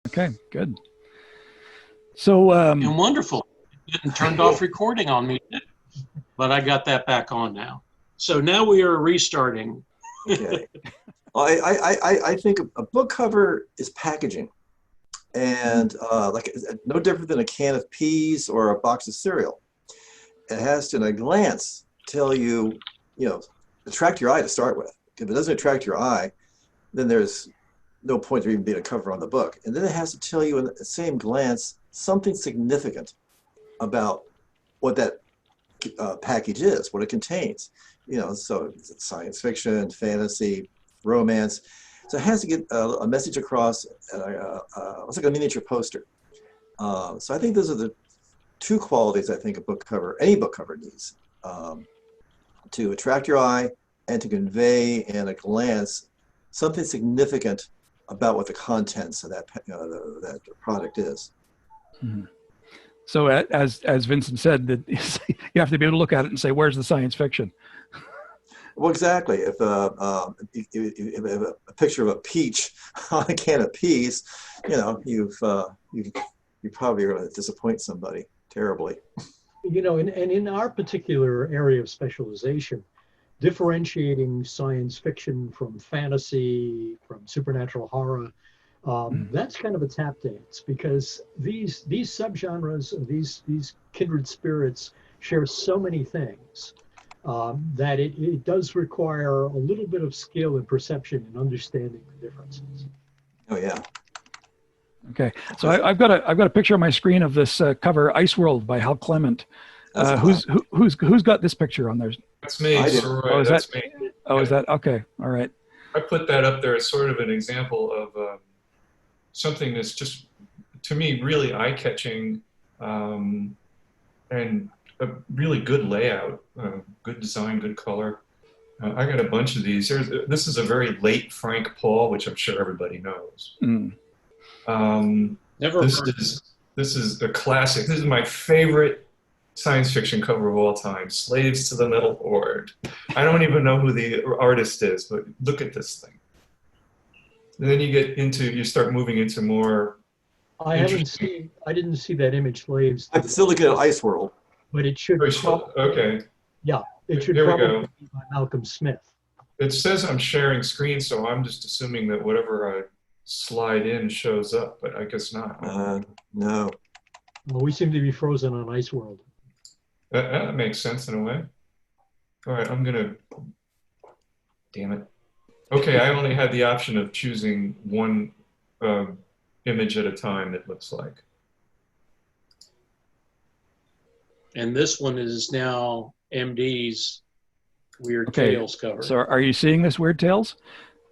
Okay, good. So, And wonderful. It didn't turned off recording on me, but I got that back on now. So now we are restarting. Okay. Well, I think a book cover is packaging, and like no different than a can of peas or a box of cereal. It has to, in a glance, tell you, attract your eye to start with. If it doesn't attract your eye, then there's no point to even being a cover on the book. And then it has to tell you in the same glance something significant about what that package is, what it contains. So it's science fiction, fantasy, romance. So it has to get a message across. It's like a miniature poster. So I think those are the two qualities I think any book cover needs, to attract your eye and to convey in a glance something significant about what the contents of that that product is. mm-hmm. So as Vincent said, that you have to be able to look at it and say, "Where's the science fiction?" Well, exactly. If a picture of a peach on a can of peas, you probably are going to disappoint somebody terribly. And in our particular area of specialization, differentiating science fiction from fantasy, from supernatural horror, that's kind of a tap dance, because these subgenres, these kindred spirits share so many things that it does require a little bit of skill and perception and understanding the differences. Oh yeah. Okay, so I've got a picture on my screen of this cover, Ice World by Hal Clement. Who's got this picture on there? That's me. Sirois, that's me. Oh, is that okay? All right. I put that up there as sort of an example of something that's just, to me, really eye-catching, and a really good layout, good design, good color. I got a bunch of these. This is a very late Frank Paul, which I'm sure everybody knows. This is a classic. This is my favorite science fiction cover of all time, Slaves to the Metal Horde. I don't even know who the artist is, but look at this thing. And then you start moving into more. I didn't see that image, Slaves. I'm still looking at Ice World. But it should okay. Yeah, it should Here we probably go. be by Malcolm Smith. It says I'm sharing screen, so I'm just assuming that whatever I slide in shows up, but I guess not. No. Well, we seem to be frozen on Ice World. That makes sense in a way. All right, damn it. Okay, I only had the option of choosing one image at a time, it looks like. And this one is now MD's Weird Tales cover. So are you seeing this Weird Tales?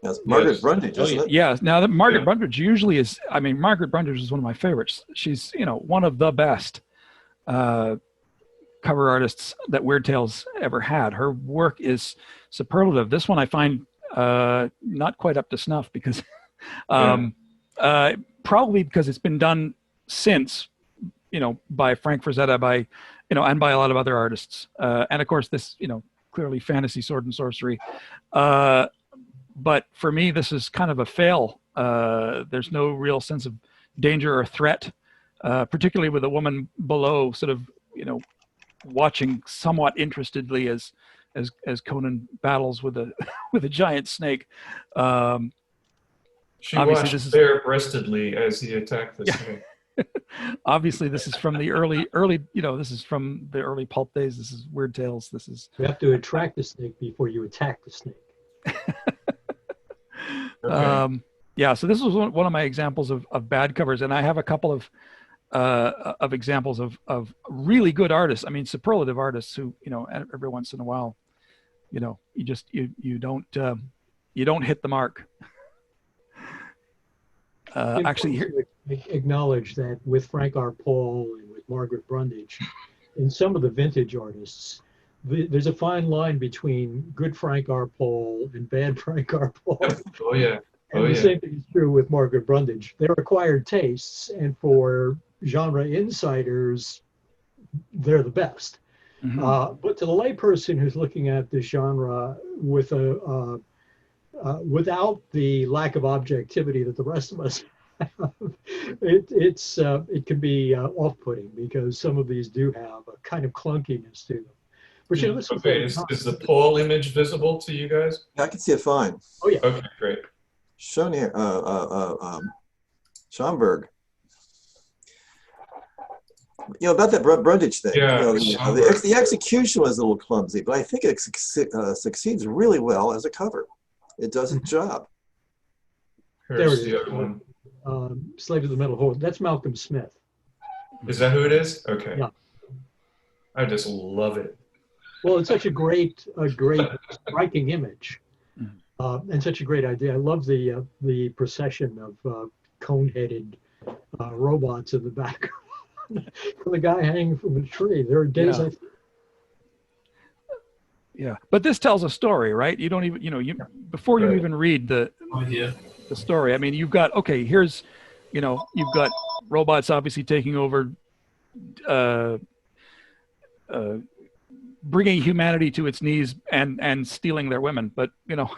That's Margaret Brundage, isn't it? Yeah. Now, Margaret Brundage usually is. I mean, Margaret Brundage is one of my favorites. She's one of the best cover artists that Weird Tales ever had. Her work is superlative. This one I find not quite up to snuff because probably because it's been done since, by Frank Frazetta, and by a lot of other artists. And of course, this, clearly fantasy sword and sorcery. But for me, this is kind of a fail. There's no real sense of danger or threat, particularly with a woman below sort of, watching somewhat interestedly as Conan battles with a giant snake. She watched bare-breastedly as he attacked the snake. Obviously, this is from the early, this is from the early pulp days. This is Weird Tales. This is. You have to attract the snake before you attack the snake. Okay. So this was one of my examples of bad covers, and I have a couple of examples of really good artists. I mean, superlative artists who, every once in a while, you don't hit the mark. Actually, here. Acknowledge that with Frank R. Paul and with Margaret Brundage, and some of the vintage artists, there's a fine line between good Frank R. Paul and bad Frank R. Paul. Oh yeah. And the same thing is true with Margaret Brundage. They're acquired tastes, and for genre insiders, they're the best. Mm-hmm. But to the layperson who's looking at this genre with without the lack of objectivity that the rest of us it can be off-putting because some of these do have a kind of clunkiness to them. But you know, this was Okay, is the Paul image visible to you guys? I can see it fine. oh yeah. Okay, great. Shown here, Schomburg. You know, about that Brundage thing. Yeah, You know, Schomburg. the execution was a little clumsy, but I think it succeeds really well as a cover. It does its job. Here's it the is. other one. Slave to the Metal Horse. That's Malcolm Smith. Is that who it is? Okay. Yeah. I just love it. Well, it's such a great striking image, and such a great idea. I love the procession of cone-headed robots in the background. The guy hanging from a tree. There are days Yeah. Yeah, but this tells a story, right? You don't even, you know, before you Right. even read the story. I mean, you've got, okay, here's, you know, you've got robots obviously taking over, bringing humanity to its knees and stealing their women. But you know,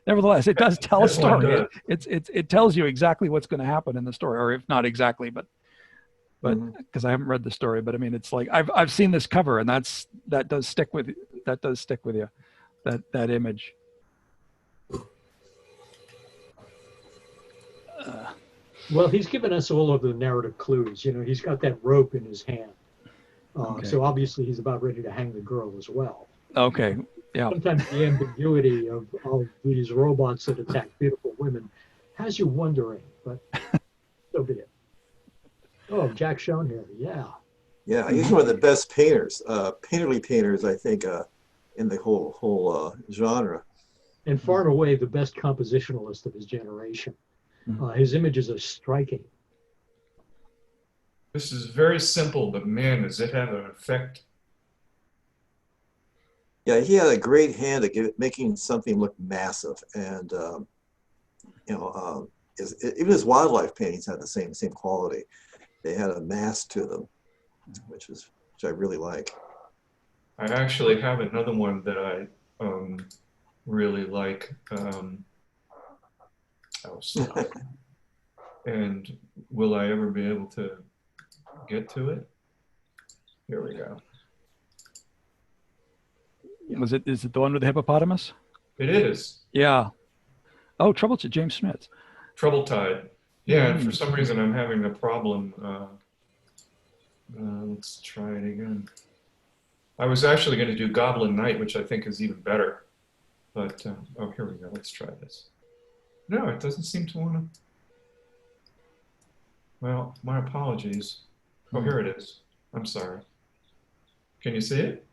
nevertheless, it does tell a This one story. does. It tells you exactly what's going to happen in the story, or if not exactly, but because I haven't read the story. But I mean, it's like I've seen this cover, and that does stick with you, that image. Well, he's given us all of the narrative clues. You know, he's got that rope in his hand. Okay. So obviously he's about ready to hang the girl as well. Okay. Yeah. Sometimes the ambiguity of these robots that attack beautiful women has you wondering, but so be it. Oh, Jack Schoen here. Yeah. Yeah, he's one of the best painters, painterly painters, I think, in the whole genre. And far and away the best compositionalist of his generation. His images are striking. This is very simple, but man, does it have an effect. Yeah, he had a great hand at making something look massive, and you know, even his wildlife paintings had the same quality. They had a mass to them, which I really like. I actually have another one that I really like. Oh, stop. And will I ever be able to get to it? Here we go. Is it the one with the hippopotamus? It is. Yeah. Oh, James Smith. Trouble Tide. Yeah, and for some reason I'm having a problem. Let's try it again. I was actually going to do Goblin Knight, which I think is even better. But, oh, here we go. Let's try this. No, it doesn't seem to want to. Well, my apologies. Oh, here it is. I'm sorry. Can you see it?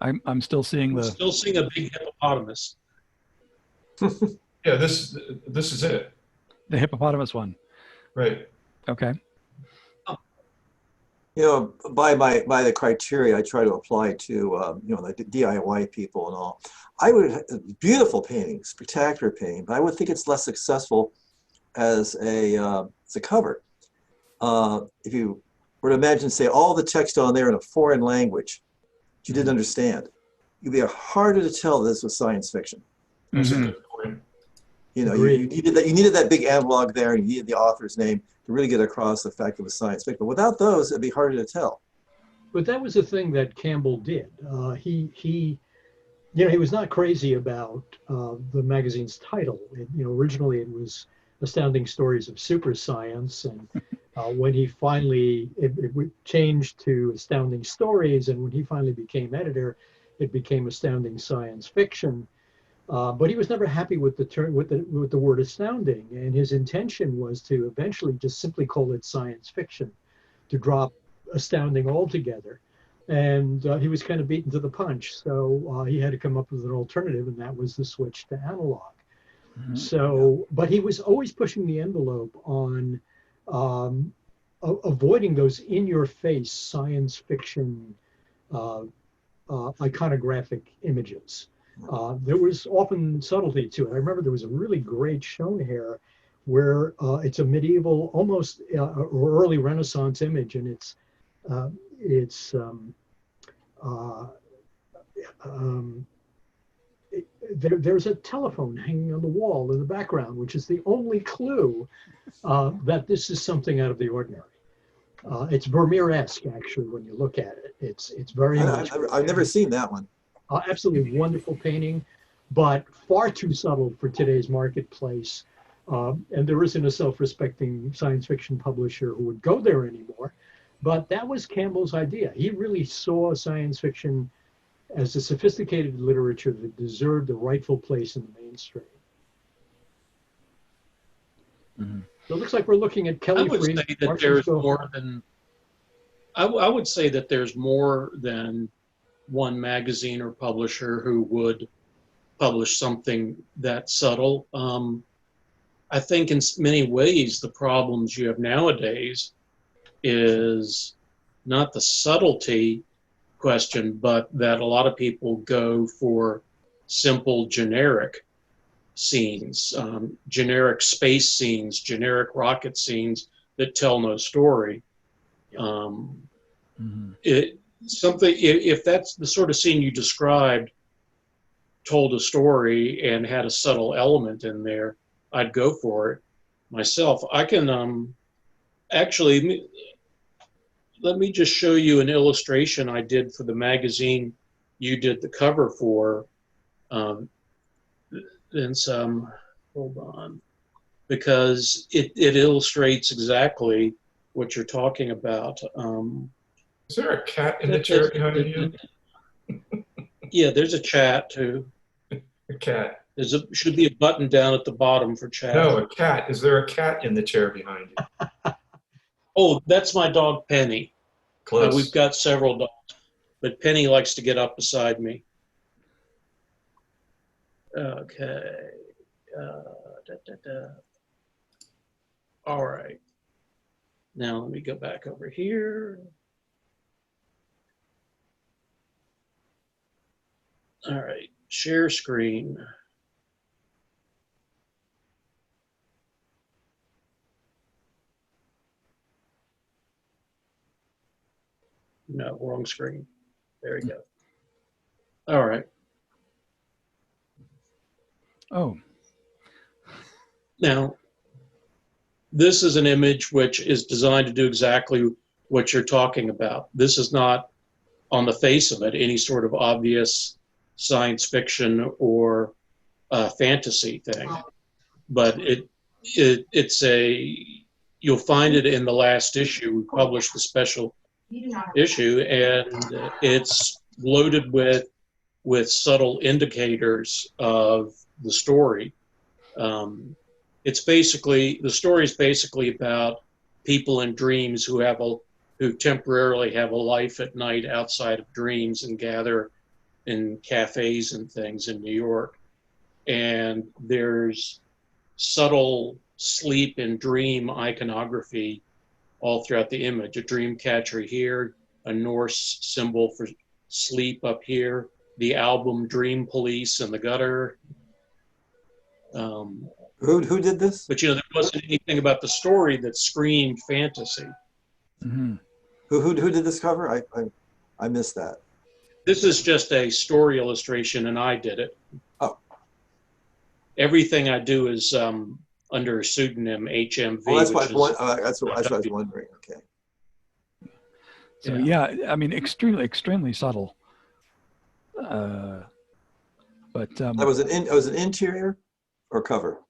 I'm still seeing We're the. still seeing a big hippopotamus. Yeah, this is it. The hippopotamus one. Right. Okay. You know, by the criteria I try to apply to, you know, like the DIY people and all, I would, beautiful painting, spectacular painting, but I would think it's less successful as a cover. If you were to imagine, say, all the text on there in a foreign language you didn't understand, it'd be harder to tell this was science fiction. That's a good point. You know, you needed that big analog there, and you needed the author's name to really get across the fact it was science fiction. But without those, it'd be harder to tell. But that was the thing that Campbell did. He you know, he was not crazy about the magazine's title. Originally it was Astounding Stories of Super Science, and when he finally it changed to Astounding Stories, and when he finally became editor, it became Astounding Science Fiction. But he was never happy with the term, with the word astounding, and his intention was to eventually just simply call it science fiction, to drop astounding altogether. And he was kind of beaten to the punch, so he had to come up with an alternative, and that was the switch to analog. So, but he was always pushing the envelope on avoiding those in-your-face science fiction iconographic images. There was often subtlety to it. I remember there was a really great Schoenherr where it's a medieval, almost or early Renaissance image, and there's a telephone hanging on the wall in the background, which is the only clue that this is something out of the ordinary. It's Vermeer-esque, actually, when you look at it. It's very much. I've never seen that one. Absolutely wonderful painting, but far too subtle for today's marketplace. And there isn't a self-respecting science fiction publisher who would go there anymore. But that was Campbell's idea. He really saw science fiction as a sophisticated literature that deserved the rightful place in the mainstream. Mm-hmm. So it looks like we're looking at Kelly I would Freas. say that there's more than. I would say that there's more than one magazine or publisher who would publish something that subtle. I think in many ways the problems you have nowadays is not the subtlety question, but that a lot of people go for simple generic scenes, generic space scenes, generic rocket scenes that tell no story. If that's the sort of scene you described, told a story and had a subtle element in there, I'd go for it myself. I can actually, let me just show you an illustration I did for the magazine you did the cover for. Hold on, because it illustrates exactly what you're talking about. Is there a cat in the chair behind you? Yeah, there's a chat too. A cat. Should be a button down at the bottom for chat. No, a cat. Is there a cat in the chair behind you? Oh, that's my dog Penny. Close. We've got several dogs, but Penny likes to get up beside me. Okay. All right. Now let me go back over here. All right. Share screen. No, wrong screen. There we go. All right. Oh. Now, this is an image which is designed to do exactly what you're talking about. This is not, on the face of it, any sort of obvious science fiction or fantasy thing. But it's you'll find it in the last issue. We published the special issue, and it's loaded with subtle indicators of the story. The story is basically about people in dreams who temporarily have a life at night outside of dreams and gather in cafes and things in New York. And there's subtle sleep and dream iconography all throughout the image. A dream catcher here, a Norse symbol for sleep up here, the album Dream Police in the gutter. Who did this? But there wasn't anything about the story that screamed fantasy. Mm-hmm. Who did this cover? I missed that. This is just a story illustration, and I did it. Oh. Everything I do is under a pseudonym, HMV. Oh, that's what I was wondering. Okay. So yeah, I mean, extremely subtle. But that was an interior or cover.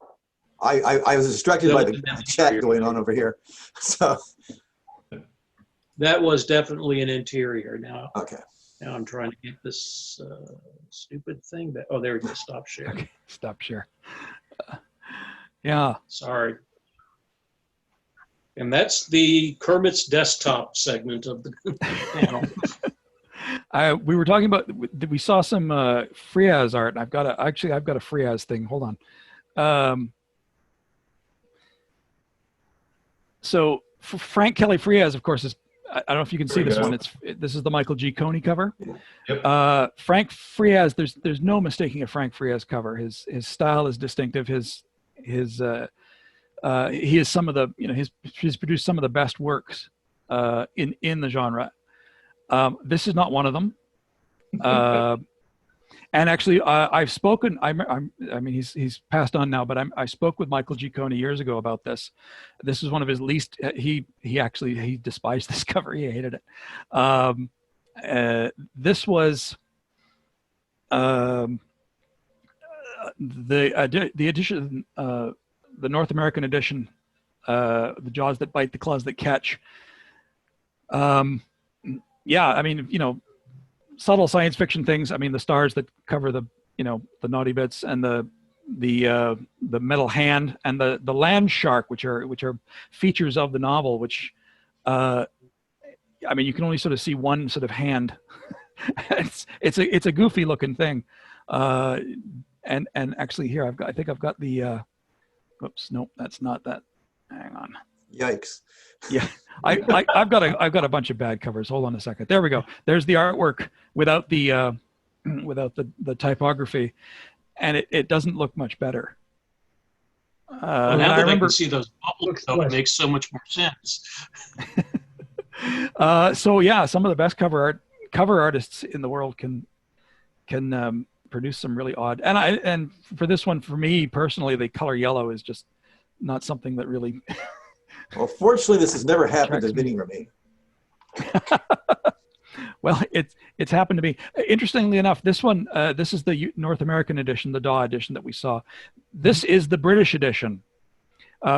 I was distracted by the chat going on over here. So that was definitely an interior. Now, okay. Now I'm trying to get this stupid thing back. Oh, there we go. Stop share. Okay, stop share. Yeah. Sorry. And that's the Kermit's desktop segment of the panel. We were talking about, we saw some Frias art. I've got a Frias thing. Hold on. So Frank Kelly Frias, of course, is, I don't know if you can see this one. This is the Michael G. CONEY cover. Yep. Frank Frias, there's no mistaking a Frank Frias cover. His style is distinctive. He is some of the, he's produced some of the best works in the genre. This is not one of them. And actually, I've spoken. I mean, he's passed on now, but I spoke with Michael G. CONEY years ago about this. This is one of his least. He despised this cover. He hated it. This was the edition, the North American edition, the Jaws That Bite, the Claws That Catch. Yeah, I mean, you know, subtle science fiction things. I mean, the stars that cover the, you know, the naughty bits, and the metal hand, and the land shark, which are features of the novel, which I mean, you can only sort of see one sort of hand. it's a goofy looking thing. And actually here I think I've got the whoops, nope, that's not that. Hang on. Yikes. Yeah. I've got a bunch of bad covers. Hold on a second. There we go. There's the artwork without the typography, and it doesn't look much better. Well, now that I can see those bubbles, though, it makes so much more sense. So yeah, some of the best cover artists in the world can produce some really odd. And for this one, for me personally, the color yellow is just not something that really. Well, fortunately, this has never happened to Vinny or me. Well, it's happened to me. Interestingly enough, this one, this is the North American edition, the DAW edition that we saw. This is the British edition,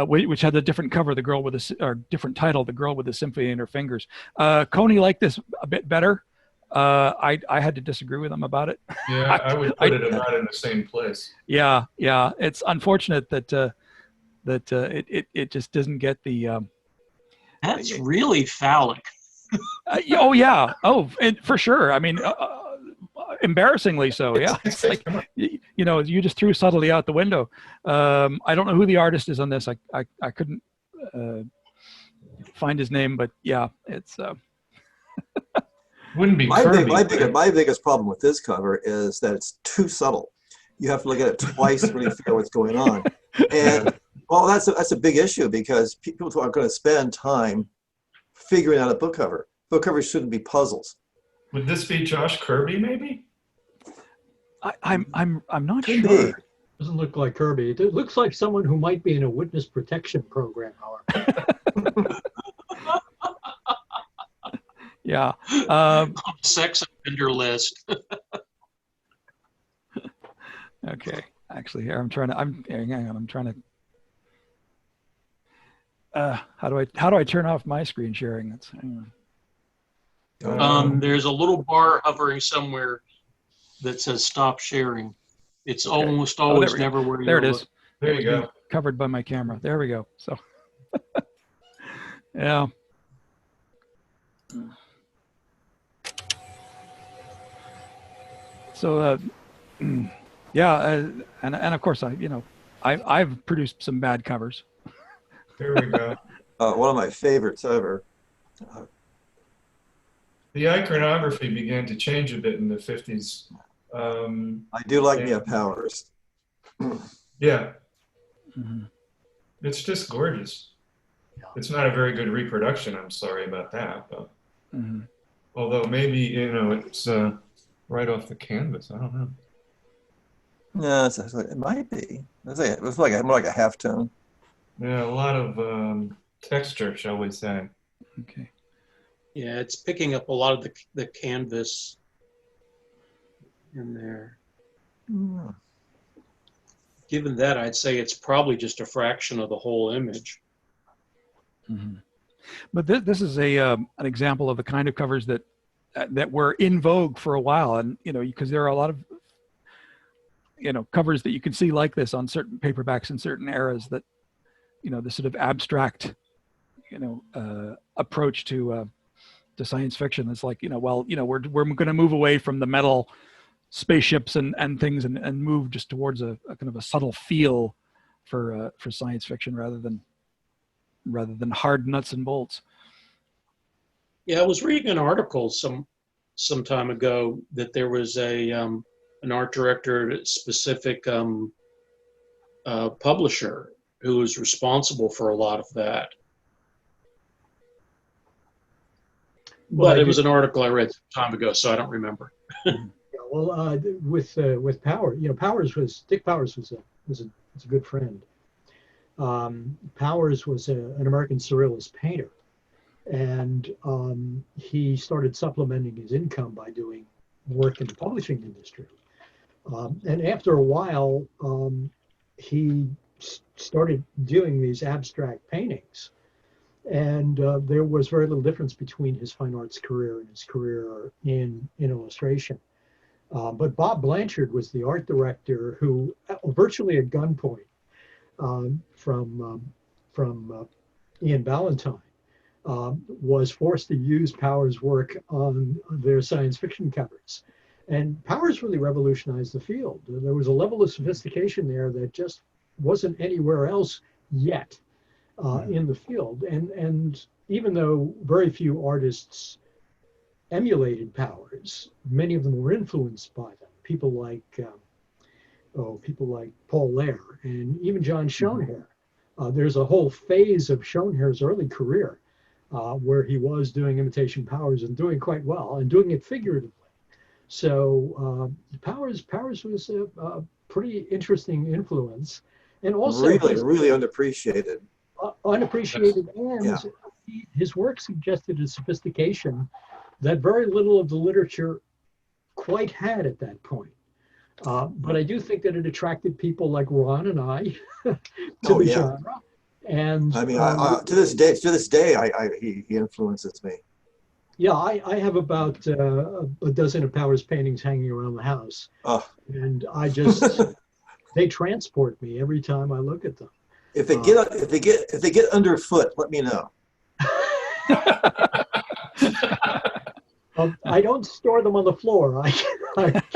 which had a different cover, the girl with or different title, the girl with the symphony in her fingers. CONEY liked this a bit better. I had to disagree with him about it. Yeah, I would put it about in the same place. Yeah. It's unfortunate that it just doesn't get the. That's really phallic. Oh yeah. Oh, for sure. I mean, embarrassingly so. Yeah. It's like, you know, you just threw subtlety out the window. I don't know who the artist is on this. I couldn't find his name, but yeah, it's. Wouldn't be my biggest problem with this cover is that it's too subtle. You have to look at it twice to really figure out what's going on. And well, that's a big issue, because people are going to spend time figuring out a book cover. Book covers shouldn't be puzzles. Would this be Josh Kirby, maybe? I'm not Could sure. be. Doesn't look like Kirby. It looks like someone who might be in a witness protection program, however. Yeah. Sex offender list. Okay. Actually, here hang on. I'm trying to. How do I turn off my screen sharing? Hang on. There's a little bar hovering somewhere that says "Stop sharing." It's Okay. almost always never where There it you is. look. There you go. Covered by my camera. There we go. So. Yeah. So, yeah, and of course I've produced some bad covers. There we go. One of my favorites ever. The iconography began to change a bit in the 50s. I do like Mia Powers. Yeah. Mm-hmm. It's just gorgeous. It's not a very good reproduction. I'm sorry about that. But Mm-hmm. although maybe, you know, it's right off the canvas. I don't know. No, it might be. It's like more like a halftone. Yeah, a lot of texture, shall we say. Okay. Yeah, it's picking up a lot of the canvas in there. Mm. Given that, I'd say it's probably just a fraction of the whole image. Mm-hmm. But this is an example of the kind of covers that were in vogue for a while, and because there are a lot of covers that you can see like this on certain paperbacks in certain eras, that the sort of abstract approach to science fiction. It's like we're going to move away from the metal spaceships and things and move just towards a kind of a subtle feel for science fiction rather than hard nuts and bolts. Yeah, I was reading an article some time ago that there was an art director at a specific publisher who was responsible for a lot of that. But it was an article I read some time ago, so I don't remember. Yeah, Well, with Power, Dick Powers was a good friend. Powers was an American surrealist painter, and he started supplementing his income by doing work in the publishing industry. And after a while, he started doing these abstract paintings. And there was very little difference between his fine arts career and his career in illustration. But Bob Blanchard was the art director who, virtually at gunpoint, from Ian Ballantyne, was forced to use Powers' work on their science fiction covers. And Powers really revolutionized the field. There was a level of sophistication there that just wasn't anywhere else yet in the field. And even though very few artists emulated Powers, many of them were influenced by them. People like Paul Lair and even John Schoenherr. There's a whole phase of Schoenherr's early career where he was doing imitation Powers and doing quite well and doing it figuratively. So Powers was a pretty interesting influence, and also really unappreciated. Unappreciated, and his work suggested a sophistication that very little of the literature quite had at that point. But I do think that it attracted people like Ron and I to the genre. And I mean, to this day, he influences me. Yeah, I have about a dozen of Powers paintings hanging around the house, and I just they transport me every time I look at them. If they get underfoot, let me know. I don't store them on the floor. I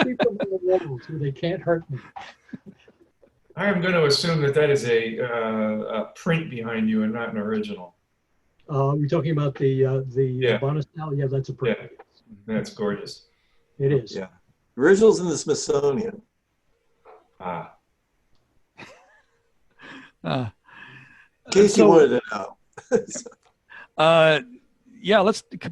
keep them on the walls where they can't hurt me. I am going to assume that is a print behind you and not an original. We're talking about the bonus now. Yeah, that's a print. Yeah, that's gorgeous. It is. Yeah, originals in the Smithsonian. In case you wanted to know. Yeah,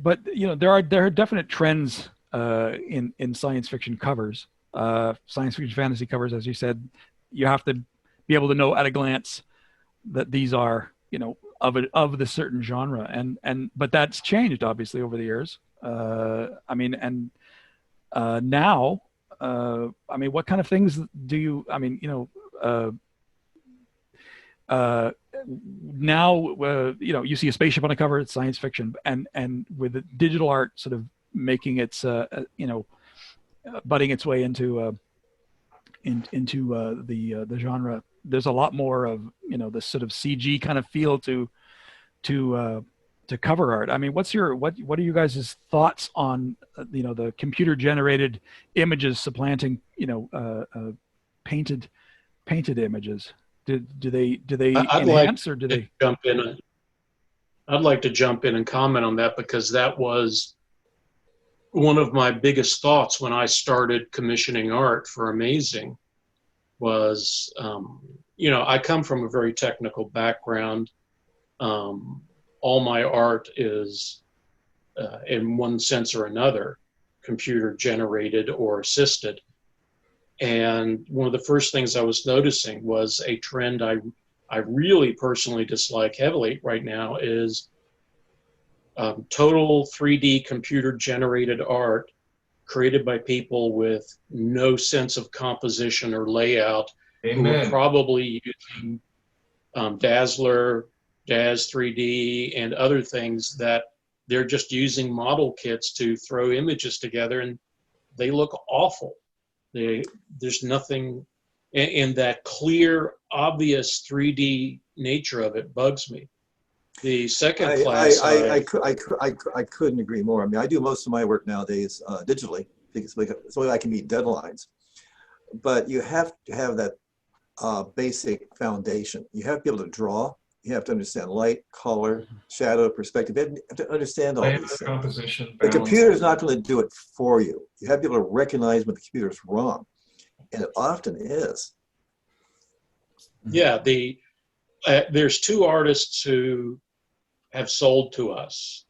but there are definite trends in science fiction covers, science fiction fantasy covers, as you said. You have to be able to know at a glance that these are of the certain genre, but that's changed obviously over the years. Now, what kind of things do you? Now you see a spaceship on a cover, it's science fiction, and with the digital art sort of making its budding its way into the genre, there's a lot more of this sort of CG kind of feel to cover art. I mean, what are you guys' thoughts on the computer generated images supplanting painted images? Do they enhance, or do they jump in? I'd like to jump in and comment on that, because that was one of my biggest thoughts when I started commissioning art for Amazing. Was I come from a very technical background. All my art is, in one sense or another, computer generated or assisted. And one of the first things I was noticing was a trend I really personally dislike heavily right now is total 3D computer generated art created by people with no sense of composition or layout. Amen. Who are probably using Dazzler, Daz 3D, and other things that they're just using model kits to throw images together, and they look awful. There's nothing in that clear, obvious 3D nature of it bugs me. The second class, I couldn't agree more. I mean, I do most of my work nowadays digitally, because it's the way I can meet deadlines. But you have to have that basic foundation. You have to be able to draw. You have to understand light, color, shadow, perspective. You have to understand all these things. Composition, the computer is not going to do it for you. You have to be able to recognize when the computer is wrong, and it often is. Yeah, there's two artists who have sold to us,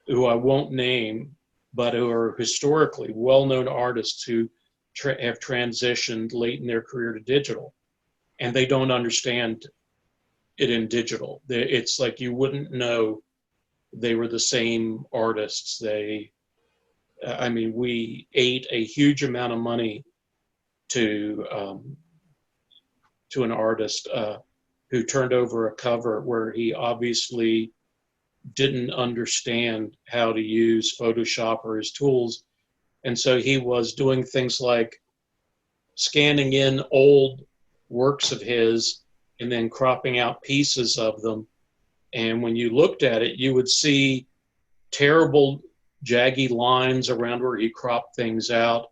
who I won't name, but who are historically well-known artists who have transitioned late in their career to digital, and they don't understand it in digital. It's like you wouldn't know they were the same artists. I mean, we ate a huge amount of money to an artist who turned over a cover where he obviously didn't understand how to use Photoshop or his tools. And so he was doing things like scanning in old works of his and then cropping out pieces of them. And when you looked at it, you would see terrible jaggy lines around where he cropped things out.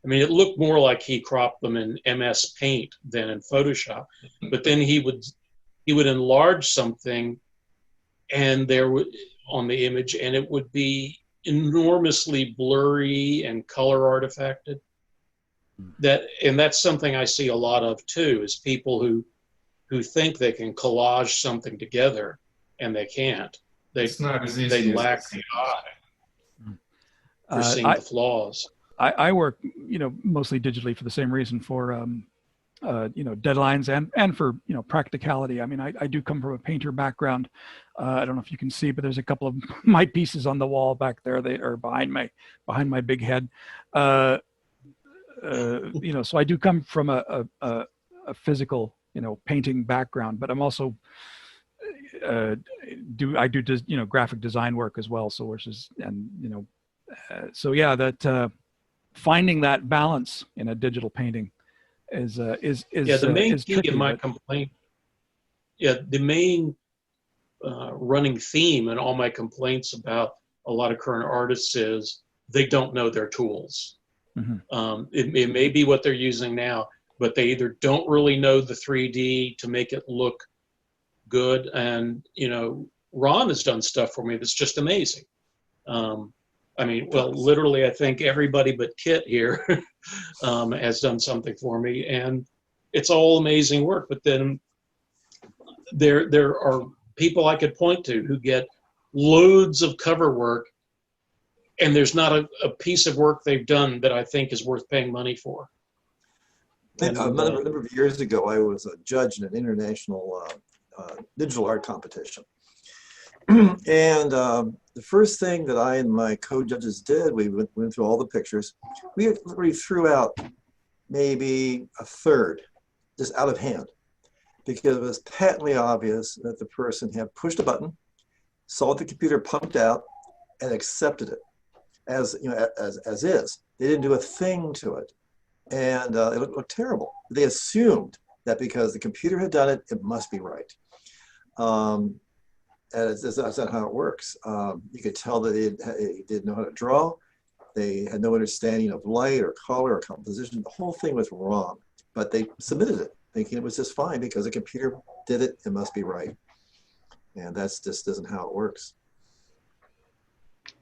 I mean, it looked more like he cropped them in MS Paint than in Photoshop. But then he would enlarge something and on the image, and it would be enormously blurry and color artifacted. And that's something I see a lot of too, is people who think they can collage something together, and they can't. It's not as easy they as lack the eye for seeing the flaws. I work, mostly digitally for the same reason, for deadlines and for practicality. I mean, I do come from a painter background. I don't know if you can see, but there's a couple of my pieces on the wall back there. They are behind my big head. So I do come from a physical painting background, but I'm also do graphic design work as well. So that finding that balance in a digital painting is the main key in my complaint. Yeah, the main running theme in all my complaints about a lot of current artists is they don't know their tools. Mm-hmm. It may be what they're using now, but they either don't really know the 3D to make it look good. And, Ron has done stuff for me that's just amazing. I mean, well, literally, I think everybody but Kit here has done something for me, and it's all amazing work. But then there are people I could point to who get loads of cover work, and there's not a piece of work they've done that I think is worth paying money for. A number of years ago, I was a judge in an international digital art competition. And the first thing that I and my co-judges did, we went through all the pictures. We threw out maybe a third, just out of hand, because it was patently obvious that the person had pushed a button, saw what the computer pumped out, and accepted it as is. They didn't do a thing to it, and it looked terrible. They assumed that because the computer had done it, it must be right. And that's not how it works. You could tell that they didn't know how to draw. They had no understanding of light or color or composition. The whole thing was wrong, but they submitted it thinking it was just fine because the computer did it, it must be right. And that's just isn't how it works.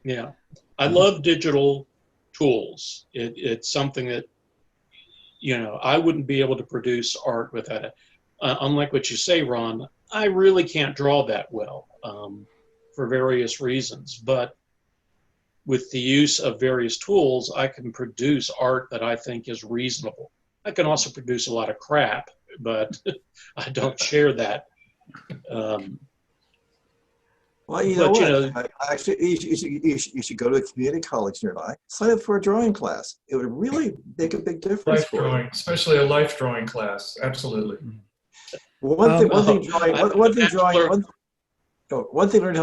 Yeah, I love digital tools. It's something that, I wouldn't be able to produce art without it. Unlike what you say, Ron, I really can't draw that well for various reasons. But with the use of various tools, I can produce art that I think is reasonable. I can also produce a lot of crap, but I don't share that. Well, you know what? Actually, you should go to a community college nearby. Sign up for a drawing class. It would really make a big difference life for drawing, you. Especially a life drawing class. Absolutely. One thing learning how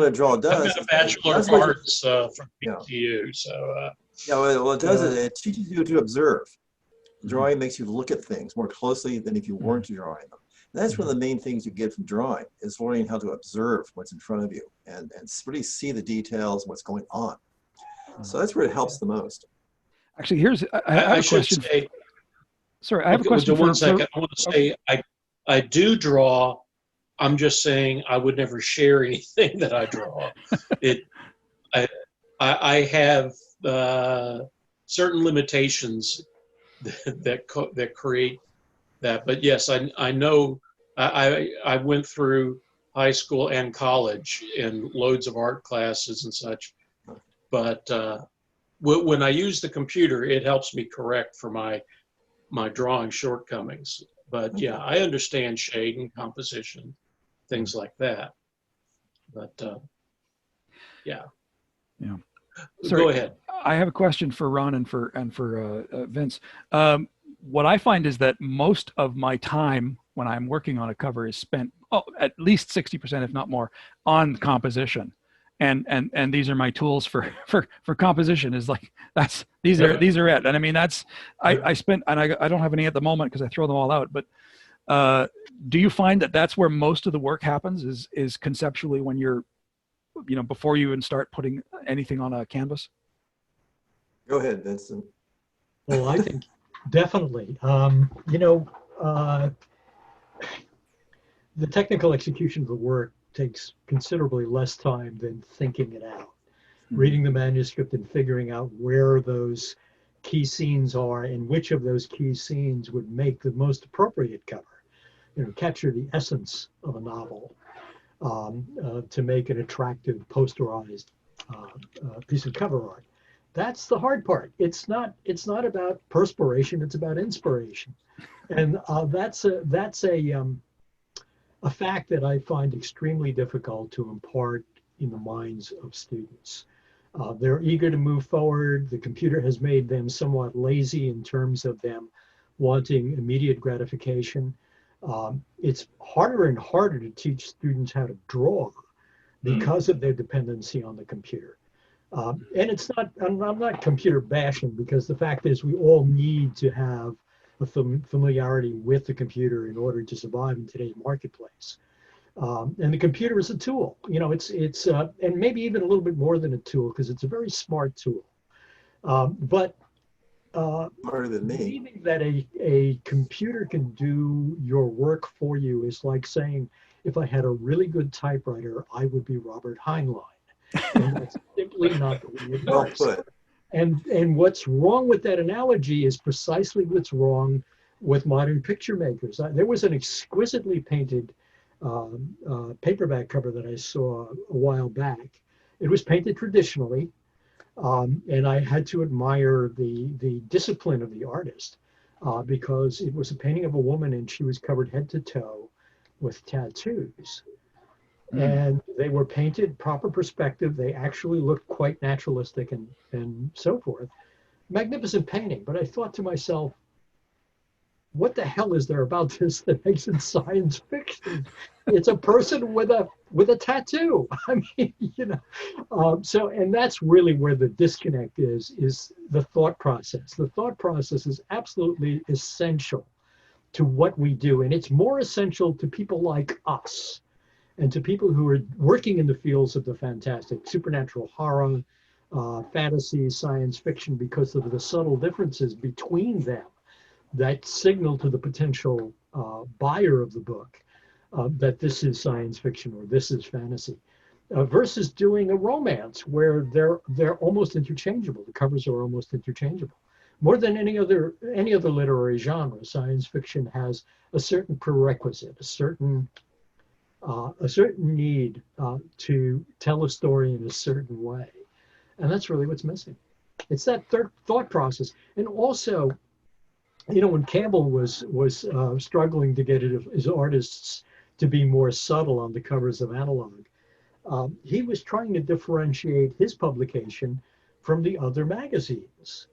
to draw does. I've got a Bachelor of Arts from BTU, so. Well, it does it teaches you to observe. Drawing makes you look at things more closely than if you weren't drawing them. And that's one of the main things you get from drawing is learning how to observe what's in front of you and really see the details and what's going on. So that's where it helps the most. Actually, I have a question. Sorry, I have a question. One second. I want to say I do draw. I'm just saying I would never share anything that I draw. I have certain limitations that create that. But yes, I know I went through high school and college in loads of art classes and such. But when I use the computer, it helps me correct for my my drawing shortcomings. But yeah, I understand shade and composition, things like that. But yeah. Yeah. Go ahead. I have a question for Ron and for Vince. What I find is that most of my time when I'm working on a cover is spent, at least 60%, if not more, on composition. And these are my tools for composition. Is like these are it. And I mean I spent, and I don't have any at the moment because I throw them all out. But do you find that that's where most of the work happens? Is conceptually when you're, before you even start putting anything on a canvas? Go ahead, Vincent. Well, I think definitely. The technical execution of the work takes considerably less time than thinking it out. Reading the manuscript and figuring out where those key scenes are and which of those key scenes would make the most appropriate cover. Capture the essence of a novel to make an attractive posterized piece of cover art. That's the hard part. It's not about perspiration. It's about inspiration, and that's a fact that I find extremely difficult to impart in the minds of students. They're eager to move forward. The computer has made them somewhat lazy in terms of them wanting immediate gratification. It's harder and harder to teach students how to draw because of their dependency on the computer. And it's not, I'm not computer bashing, because the fact is we all need to have a familiarity with the computer in order to survive in today's marketplace. And the computer is a tool, it's and maybe even a little bit more than a tool, because it's a very smart tool. But Smarter than me. believing that a computer can do your work for you is like saying, if I had a really good typewriter, I would be Robert Heinlein. And that's simply not the way it works. Well put. And what's wrong with that analogy is precisely what's wrong with modern picture makers. There was an exquisitely painted paperback cover that I saw a while back. It was painted traditionally, and I had to admire the discipline of the artist because it was a painting of a woman and she was covered head to toe with tattoos. And they were painted proper perspective. They actually looked quite naturalistic and so forth. Magnificent painting. But I thought to myself, what the hell is there about this that makes it science fiction? It's a person with a tattoo. I mean, so, and that's really where the disconnect is the thought process. The thought process is absolutely essential to what we do. And it's more essential to people like us and to people who are working in the fields of the fantastic, supernatural horror, fantasy, science fiction, because of the subtle differences between them that signal to the potential buyer of the book that this is science fiction or this is fantasy, versus doing a romance where they're almost interchangeable. The covers are almost interchangeable. More than any other literary genre, science fiction has a certain prerequisite, a certain need to tell a story in a certain way. And that's really what's missing. It's that third thought process. And also, when Campbell was struggling to get his artists to be more subtle on the covers of Analog, he was trying to differentiate his publication from the other magazines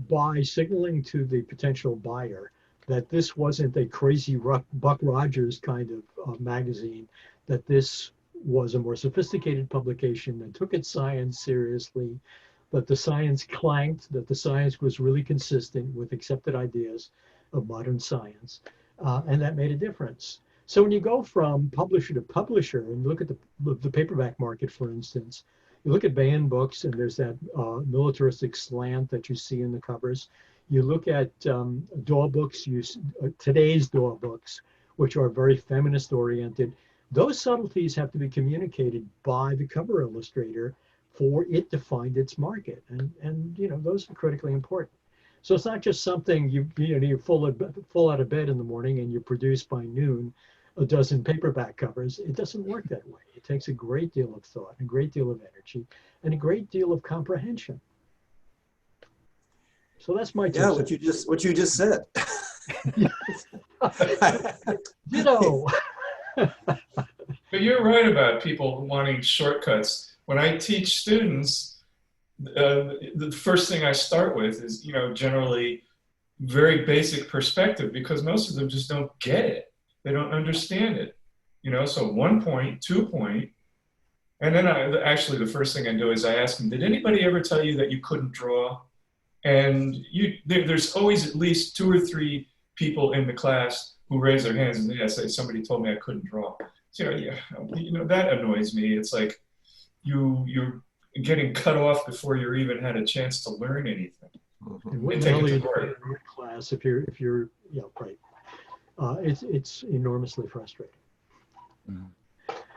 by signaling to the potential buyer that this wasn't a crazy Buck Rogers kind of magazine, that this was a more sophisticated publication that took its science seriously, that the science clanked, that the science was really consistent with accepted ideas of modern science, and that made a difference. So when you go from publisher to publisher and look at the paperback market, for instance, you look at banned books and there's that militaristic slant that you see in the covers. You look at DAW books, today's DAW books, which are very feminist oriented. Those subtleties have to be communicated by the cover illustrator for it to find its market. And those are critically important. So it's not just something you full out of bed in the morning and you produce by noon a dozen paperback covers. It doesn't work that way. It takes a great deal of thought, a great deal of energy, and a great deal of comprehension. So that's my two Yeah, cents. what you just said. Ditto. But you're right about people wanting shortcuts. When I teach students, the first thing I start with is, generally very basic perspective, because most of them just don't get it. They don't understand it. So 1 point, 2 point. And then actually the first thing I do is I ask them, did anybody ever tell you that you couldn't draw? And there's always at least 2 or 3 people in the class who raise their hands and yes, somebody told me I couldn't draw. So, that annoys me. It's like you're getting cut off before you even had a chance to learn anything. And what the hell are you doing in art class if you're right? It's enormously frustrating.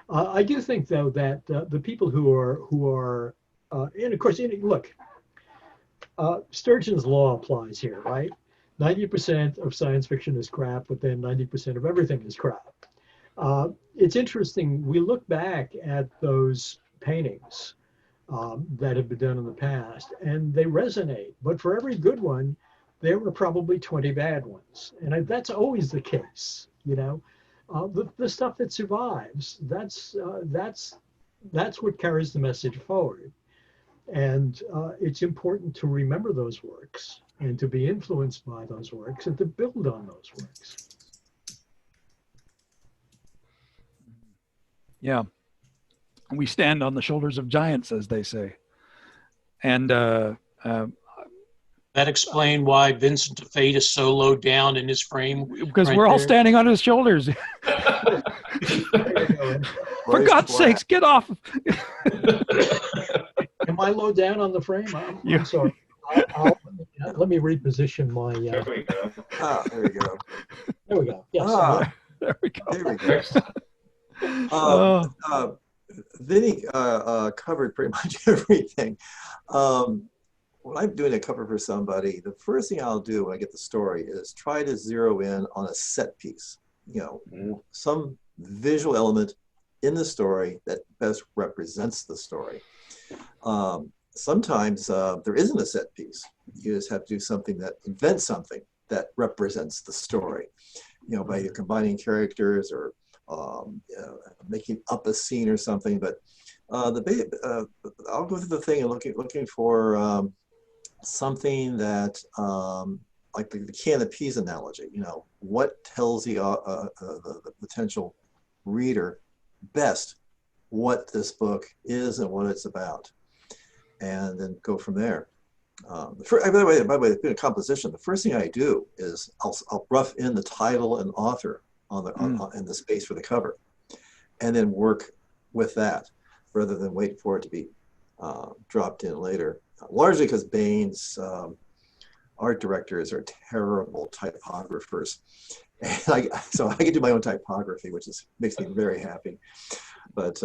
I do think though that the people who are and of course look, Sturgeon's law applies here, right? 90% of science fiction is crap, but then 90% of everything is crap. It's interesting. We look back at those paintings that have been done in the past, and they resonate. But for every good one, there were probably 20 bad ones, and that's always the case. The stuff that survives, that's what carries the message forward. And it's important to remember those works and to be influenced by those works and to build on those works. Yeah. We stand on the shoulders of giants, as they say. And that explain why Vincent Di Fate is so low down in his frame. Because we're all standing on his shoulders. For God's sakes, get off. Am I low down on the frame? I'm sorry. Let me reposition my. There we go. There we go. There we go. Yes. There we go. There we go. Vinny covered pretty much everything. When I'm doing a cover for somebody, the first thing I'll do when I get the story is try to zero in on a set piece. Some visual element in the story that best represents the story. Sometimes there isn't a set piece. You just have to do something that invents something that represents the story. By either combining characters or making up a scene or something. But I'll go through the thing and looking for something that, like the can of peas analogy. What tells the potential reader best what this book is and what it's about, and then go from there. By the way, in a composition, the first thing I do is I'll rough in the title and author in the space for the cover, and then work with that rather than wait for it to be dropped in later. Largely because Bain's art directors are terrible typographers, and so I can do my own typography, which makes me very happy. But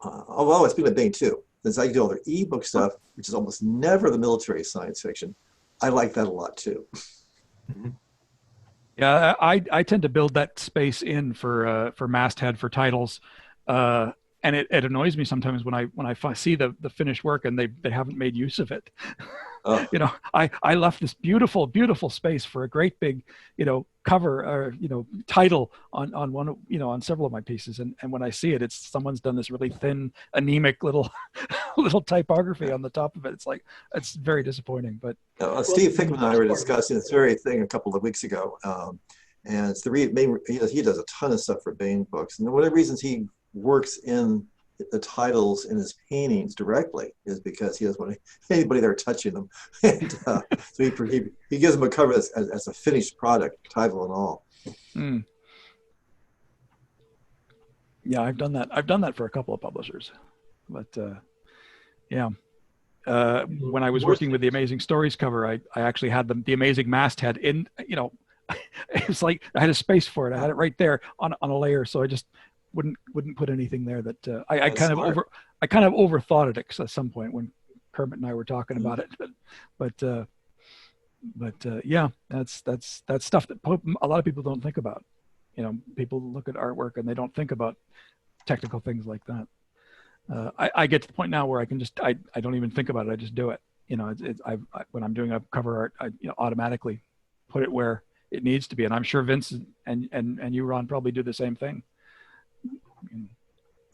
although it's been a Bain too, since I do all their ebook stuff, which is almost never the military science fiction, I like that a lot too. Yeah, I tend to build that space in for masthead for titles, and it annoys me sometimes when I see the finished work and they haven't made use of it. Oh. I left this beautiful space for a great big cover or title on one on several of my pieces, and when I see it, it's someone's done this really thin, anemic little typography on the top of it. It's very disappointing. But Steve Fickman and I were discussing this very thing a couple of weeks ago, and it's he does a ton of stuff for Bain books, and one of the reasons he works in the titles in his paintings directly is because he doesn't want anybody there touching them, and so he gives them a cover as a finished product, title and all. Yeah, I've done that for a couple of publishers, but yeah. When I was working with the Amazing Stories cover, I actually had the Amazing masthead in. It's like I had a space for it. I had it right there on a layer, so I just wouldn't put anything there that I kind of overthought it at some point when Kermit and I were talking about it, but yeah, that's stuff that a lot of people don't think about. People look at artwork and they don't think about technical things like that. I get to the point now where I can I don't even think about it. I just do it. you know, when I'm doing a cover art, I automatically put it where it needs to be. And I'm sure Vince and you, Ron, probably do the same thing.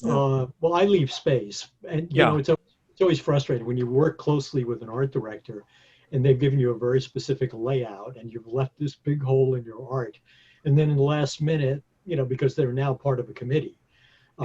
Well, I leave space, and you know, it's always frustrating when you work closely with an art director and they've given you a very specific layout and you've left this big hole in your art, and then in the last minute, you know, because they're now part of a committee,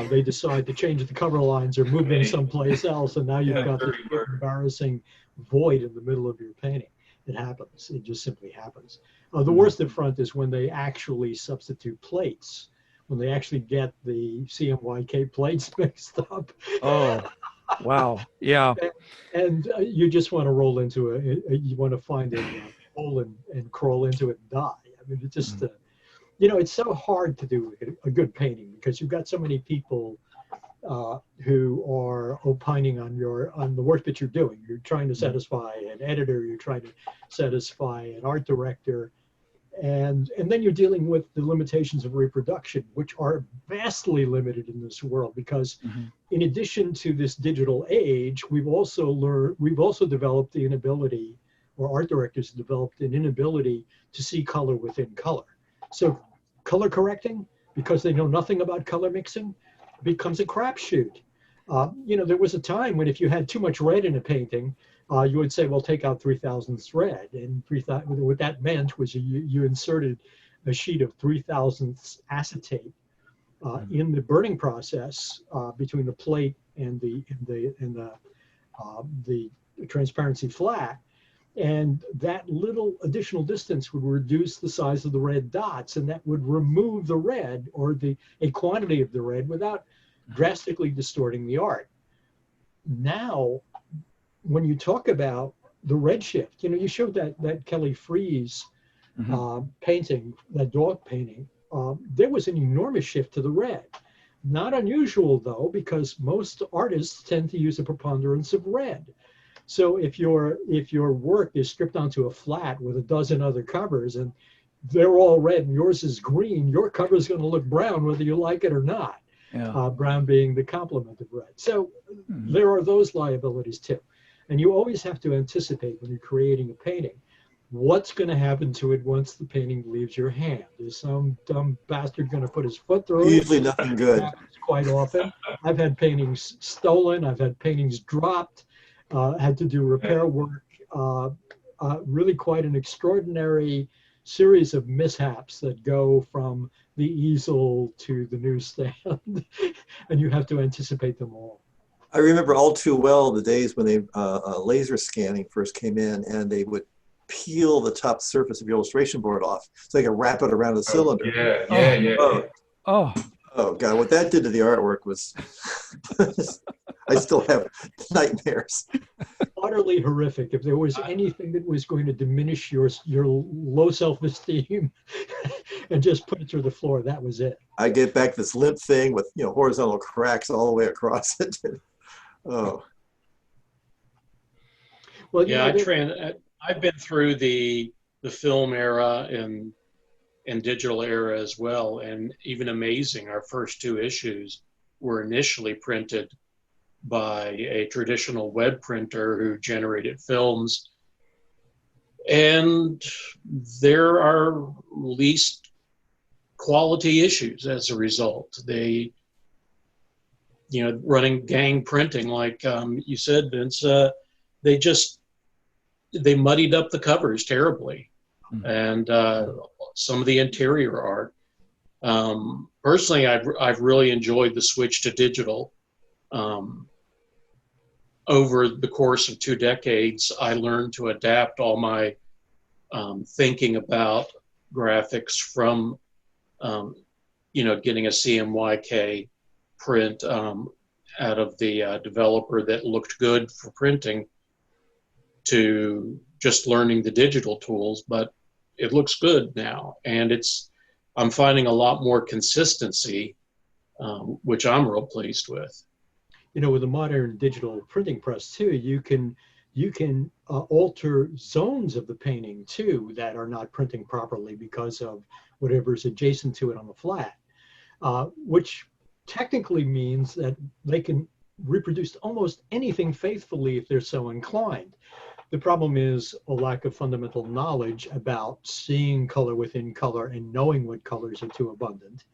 they decide to change the cover lines or move them someplace else, and now you've got this embarrassing void in the middle of your painting. It happens. It just simply happens. The worst up front is when they actually substitute plates, when they actually get the CMYK plates mixed up. Oh, wow. Yeah. And you just want to roll into you want to find a hole and crawl into it and die. I mean, it just, you know, it's so hard to do a good painting because you've got so many people who are opining on the work that you're doing. You're trying to satisfy an editor, you're trying to satisfy an art director, and then you're dealing with the limitations of reproduction, which are vastly limited in this world because in addition to this digital age, we've also developed the inability, or art directors developed an inability to see color within color. So color correcting, because they know nothing about color mixing, becomes a crapshoot. You know, there was a time when if you had too much red in a painting, you would say, well, take out 3,000ths red. And what that meant was you inserted a sheet of 3,000ths acetate in the burning process between the plate and the transparency flat. And that little additional distance would reduce the size of the red dots, and that would remove the red or a quantity of the red without drastically distorting the art. Now, when you talk about the red shift, you know, you showed that Kelly Freas painting, that dog painting. There was an enormous shift to the red. Not unusual though, because most artists tend to use a preponderance of red. So if your work is stripped onto a flat with a dozen other covers and they're all red and yours is green, your cover is going to look brown whether you like it or not. Yeah. Brown being the complement of red. So there are those liabilities too. And you always have to anticipate when you're creating a painting, what's going to happen to it once the painting leaves your hand. Is some dumb bastard going to put his foot through it? Usually nothing good. That happens quite often. I've had paintings stolen. I've had paintings dropped. Had to do repair work. Really quite an extraordinary series of mishaps that go from the easel to the newsstand, and you have to anticipate them all. I remember all too well the days when they laser scanning first came in, and they would peel the top surface of your illustration board off so they could wrap it around the cylinder. Oh God, what that did to the artwork was, I still have nightmares. Utterly horrific. If there was anything that was going to diminish your low self-esteem and just put it through the floor, that was it. I get back this limp thing with, you know, horizontal cracks all the way across it. Oh. Well, yeah, I've been through the film era and digital era as well, and even Amazing, our first two issues were initially printed by a traditional web printer who generated films, and there are least quality issues as a result. They, you know, running gang printing, like you said, Vince, they muddied up the covers terribly, and some of the interior art. Personally, I've really enjoyed the switch to digital. Over the course of 2 decades, I learned to adapt all my thinking about graphics from, you know, getting a CMYK print out of the developer that looked good for printing, to just learning the digital tools, but it looks good now. And I'm finding a lot more consistency, which I'm real pleased with. You know, with the modern digital printing press too, you can alter zones of the painting too that are not printing properly because of whatever's adjacent to it on the flat, which technically means that they can reproduce almost anything faithfully if they're so inclined. The problem is a lack of fundamental knowledge about seeing color within color and knowing what colors are too abundant.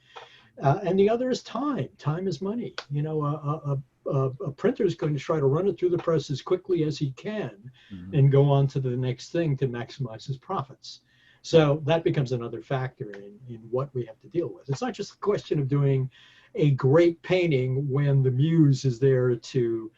And the other is time. Time is money. You know, a printer is going to try to run it through the press as quickly as he can and go on to the next thing to maximize his profits. So that becomes another factor in what we have to deal with. It's not just a question of doing a great painting when the muse is there to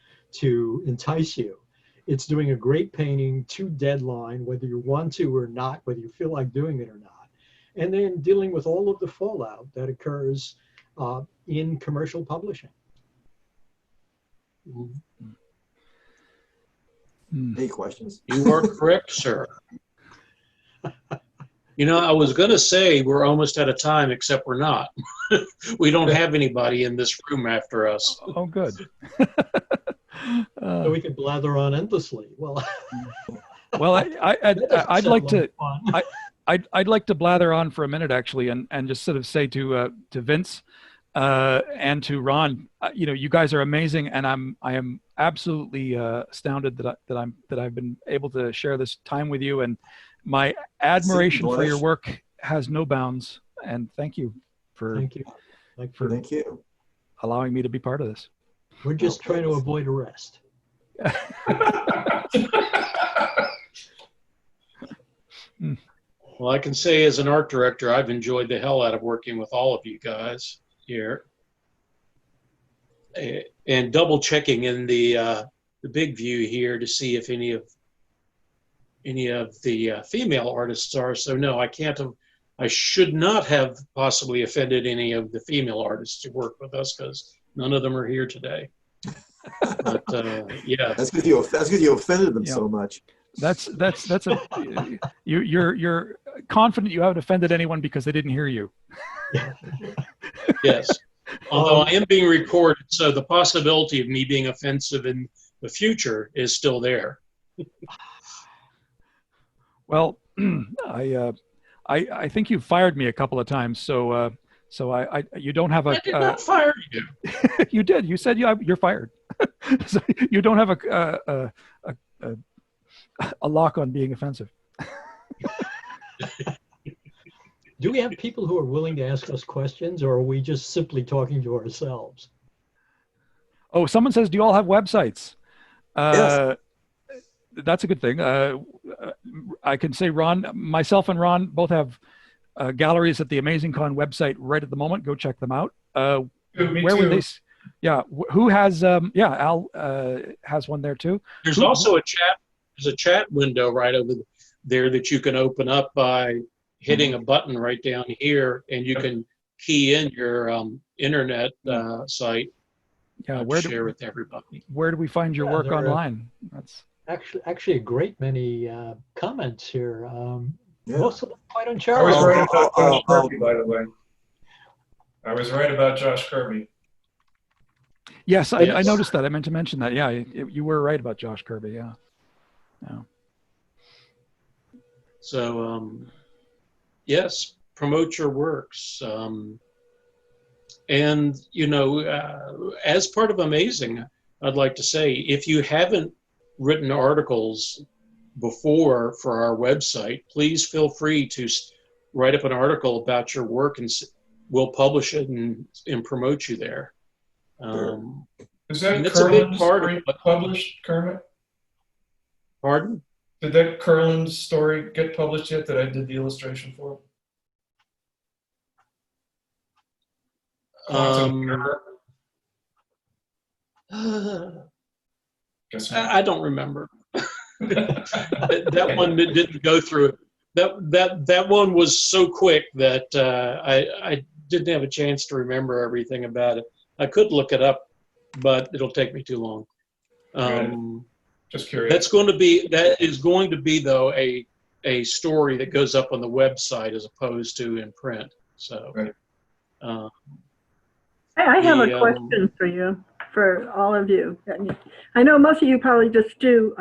entice you. It's doing a great painting to deadline, whether you want to or not, whether you feel like doing it or not. And then dealing with all of the fallout that occurs in commercial publishing. Any questions? You are correct, sir. You know, I was going to say we're almost out of time, except we're not. We don't have anybody in this room after us. Oh, good. So we could blather on endlessly. Well, well, I'd like to. I'd like to blather on for a minute, actually, and just sort of say to Vince and to Ron, you know, you guys are amazing, and I am absolutely astounded that I've been able to share this time with you, and my admiration for your work has no bounds. And thank you for thank you. allowing me to be part of this. We're just trying to avoid arrest. Well, I can say as an art director, I've enjoyed the hell out of working with all of you guys here. And double checking in the big view here to see if any of the female artists are. So no, I should not have possibly offended any of the female artists who work with us, because none of them are here today. But yeah, that's because you offended them so much. That's you're confident you haven't offended anyone because they didn't hear you. Yes. Although I am being recorded, so the possibility of me being offensive in the future is still there. Well, I think you've fired me a couple of times, so you don't have a. I did not fire you. You did. You said you're fired. So you don't have a lock on being offensive. Do we have people who are willing to ask us questions, or are we just simply talking to ourselves? Oh, someone says, do you all have websites? Yes. That's a good thing. I can say myself and Ron both have galleries at the AmazingCon website right at the moment. Go check them out. Where would they? Yeah. Who has? Yeah, Al has one there too. There's also a chat. There's a chat window right over there that you can open up by hitting a button right down here, and you can key in your internet site. Yeah, share with everybody. Where do we find your work online? That's actually a great many comments here. Most of them quite I uncharitable. was right about Josh Kirby, by the way. I was right about Josh Kirby. Yes, I noticed that. I meant to mention that. Yeah, you were right about Josh Kirby. Yeah. So, yes, promote your works. And, you know, as part of Amazing, I'd like to say, if you haven't written articles before for our website, please feel free to write up an article about your work, and we'll publish it and promote you there. Is that it's a big part story published, Kermit? Pardon? Did that Curlin story get published yet that I did the illustration for? I don't remember. That one didn't go through. That one was so quick that I didn't have a chance to remember everything about it. I could look it up, but it'll take me too long. Just curious. That is going to be though a story that goes up on the website as opposed to in print. So. Right. I have a question for you, for all of you. I know most of you probably just do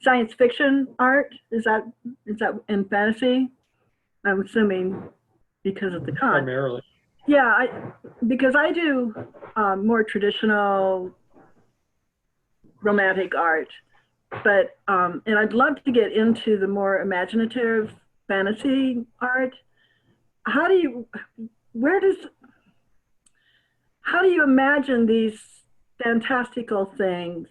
science fiction art. Is that in fantasy? I'm assuming because of the con. Primarily. Yeah, because I do more traditional romantic art, but and I'd love to get into the more imaginative fantasy art. How do you, where does, how do you imagine these fantastical things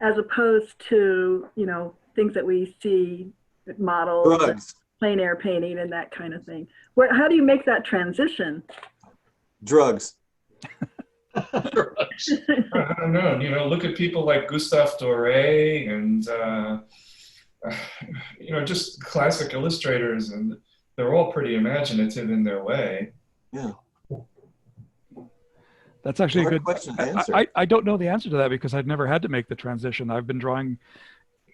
as opposed to, you know, things that we see, models, Drugs. plein air painting and that kind of thing? Where, how do you make that transition? Drugs. I don't know. You know, look at people like Gustave Doré and you know, just classic illustrators, and they're all pretty imaginative in their way. Yeah. That's actually a Hard good question to answer. I don't know the answer to that because I've never had to make the transition. I've been drawing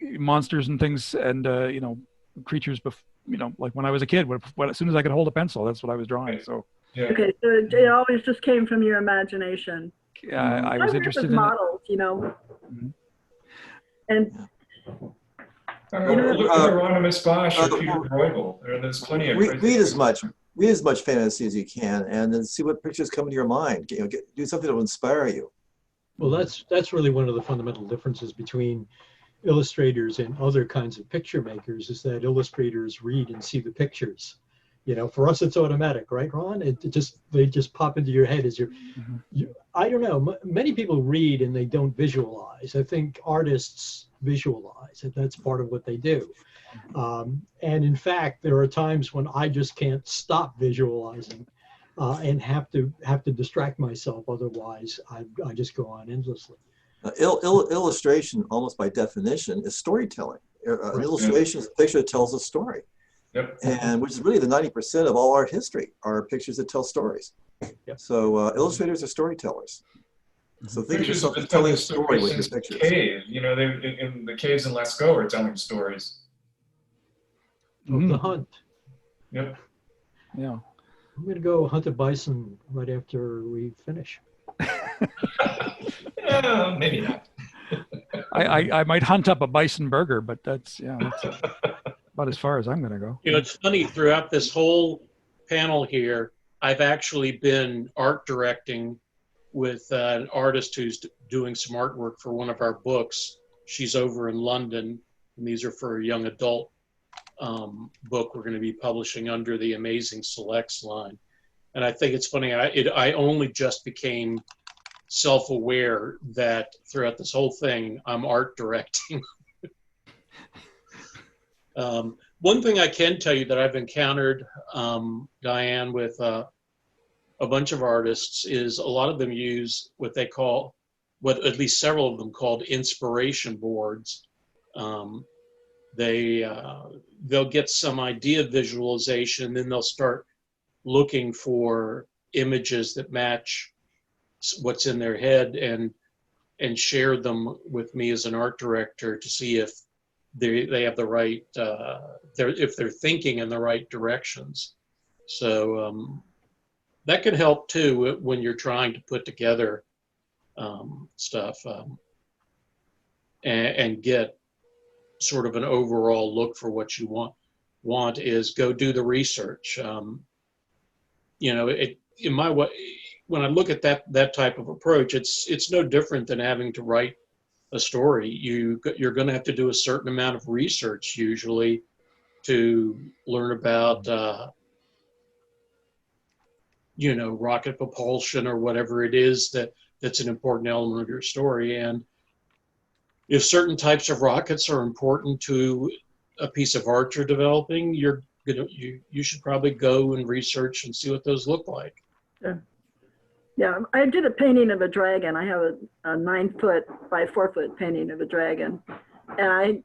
monsters and things and you know, creatures you know, like when I was a kid, as soon as I could hold a pencil, that's what I was drawing. So Yeah. Okay, so it always just came from your imagination. I was interested in models, you know. Mhm. And Look at Hieronymus Bosch or Peter Bruegel. There's plenty of read as much fantasy as you can, and then see what pictures come to your mind. You know, do something that will inspire you. Well, that's really one of the fundamental differences between illustrators and other kinds of picture makers, is that illustrators read and see the pictures. You know, for us, it's automatic, right, Ron? They just pop into your head as I don't know. Many people read and they don't visualize. I think artists visualize. That's part of what they do. And in fact, there are times when I just can't stop visualizing and have to distract myself. Otherwise, I just go on endlessly. Illustration, almost by definition, is storytelling. An illustration is a picture that tells a story. Yep. And which is really the 90% of all art history are pictures that tell stories. Yep. So illustrators are storytellers. So think of Pictures yourself have as been telling a telling story with stories your since pictures. cave. You know, in the caves in Lascaux are telling stories. Of the hunt. Yep. Yeah. I'm going to go hunt a bison right after we finish. Yeah, maybe not. I might hunt up a bison burger, but that's about as far as I'm going to go. You know, it's funny, throughout this whole panel here, I've actually been art directing with an artist who's doing some artwork for one of our books. She's over in London, and these are for a young adult book we're going to be publishing under the Amazing Selects line. And I think it's funny, I only just became self-aware that throughout this whole thing, I'm art directing. One thing I can tell you that I've encountered, Diane, with a bunch of artists is a lot of them use what they call, what at least several of them called inspiration boards. They'll get some idea of visualization, then they'll start looking for images that match what's in their head and share them with me as an art director to see if they have the right, if they're thinking in the right directions. So that can help too when you're trying to put together stuff and get sort of an overall look for what you want is go do the research. You know, in my way, when I look at that type of approach, it's no different than having to write a story. You're going to have to do a certain amount of research usually to learn about you know, rocket propulsion or whatever it is that's an important element of your story. And if certain types of rockets are important to a piece of art you're developing, you should probably go and research and see what those look like. Yeah, I did a painting of a dragon. I have a 9-foot by 4-foot painting of a dragon. And I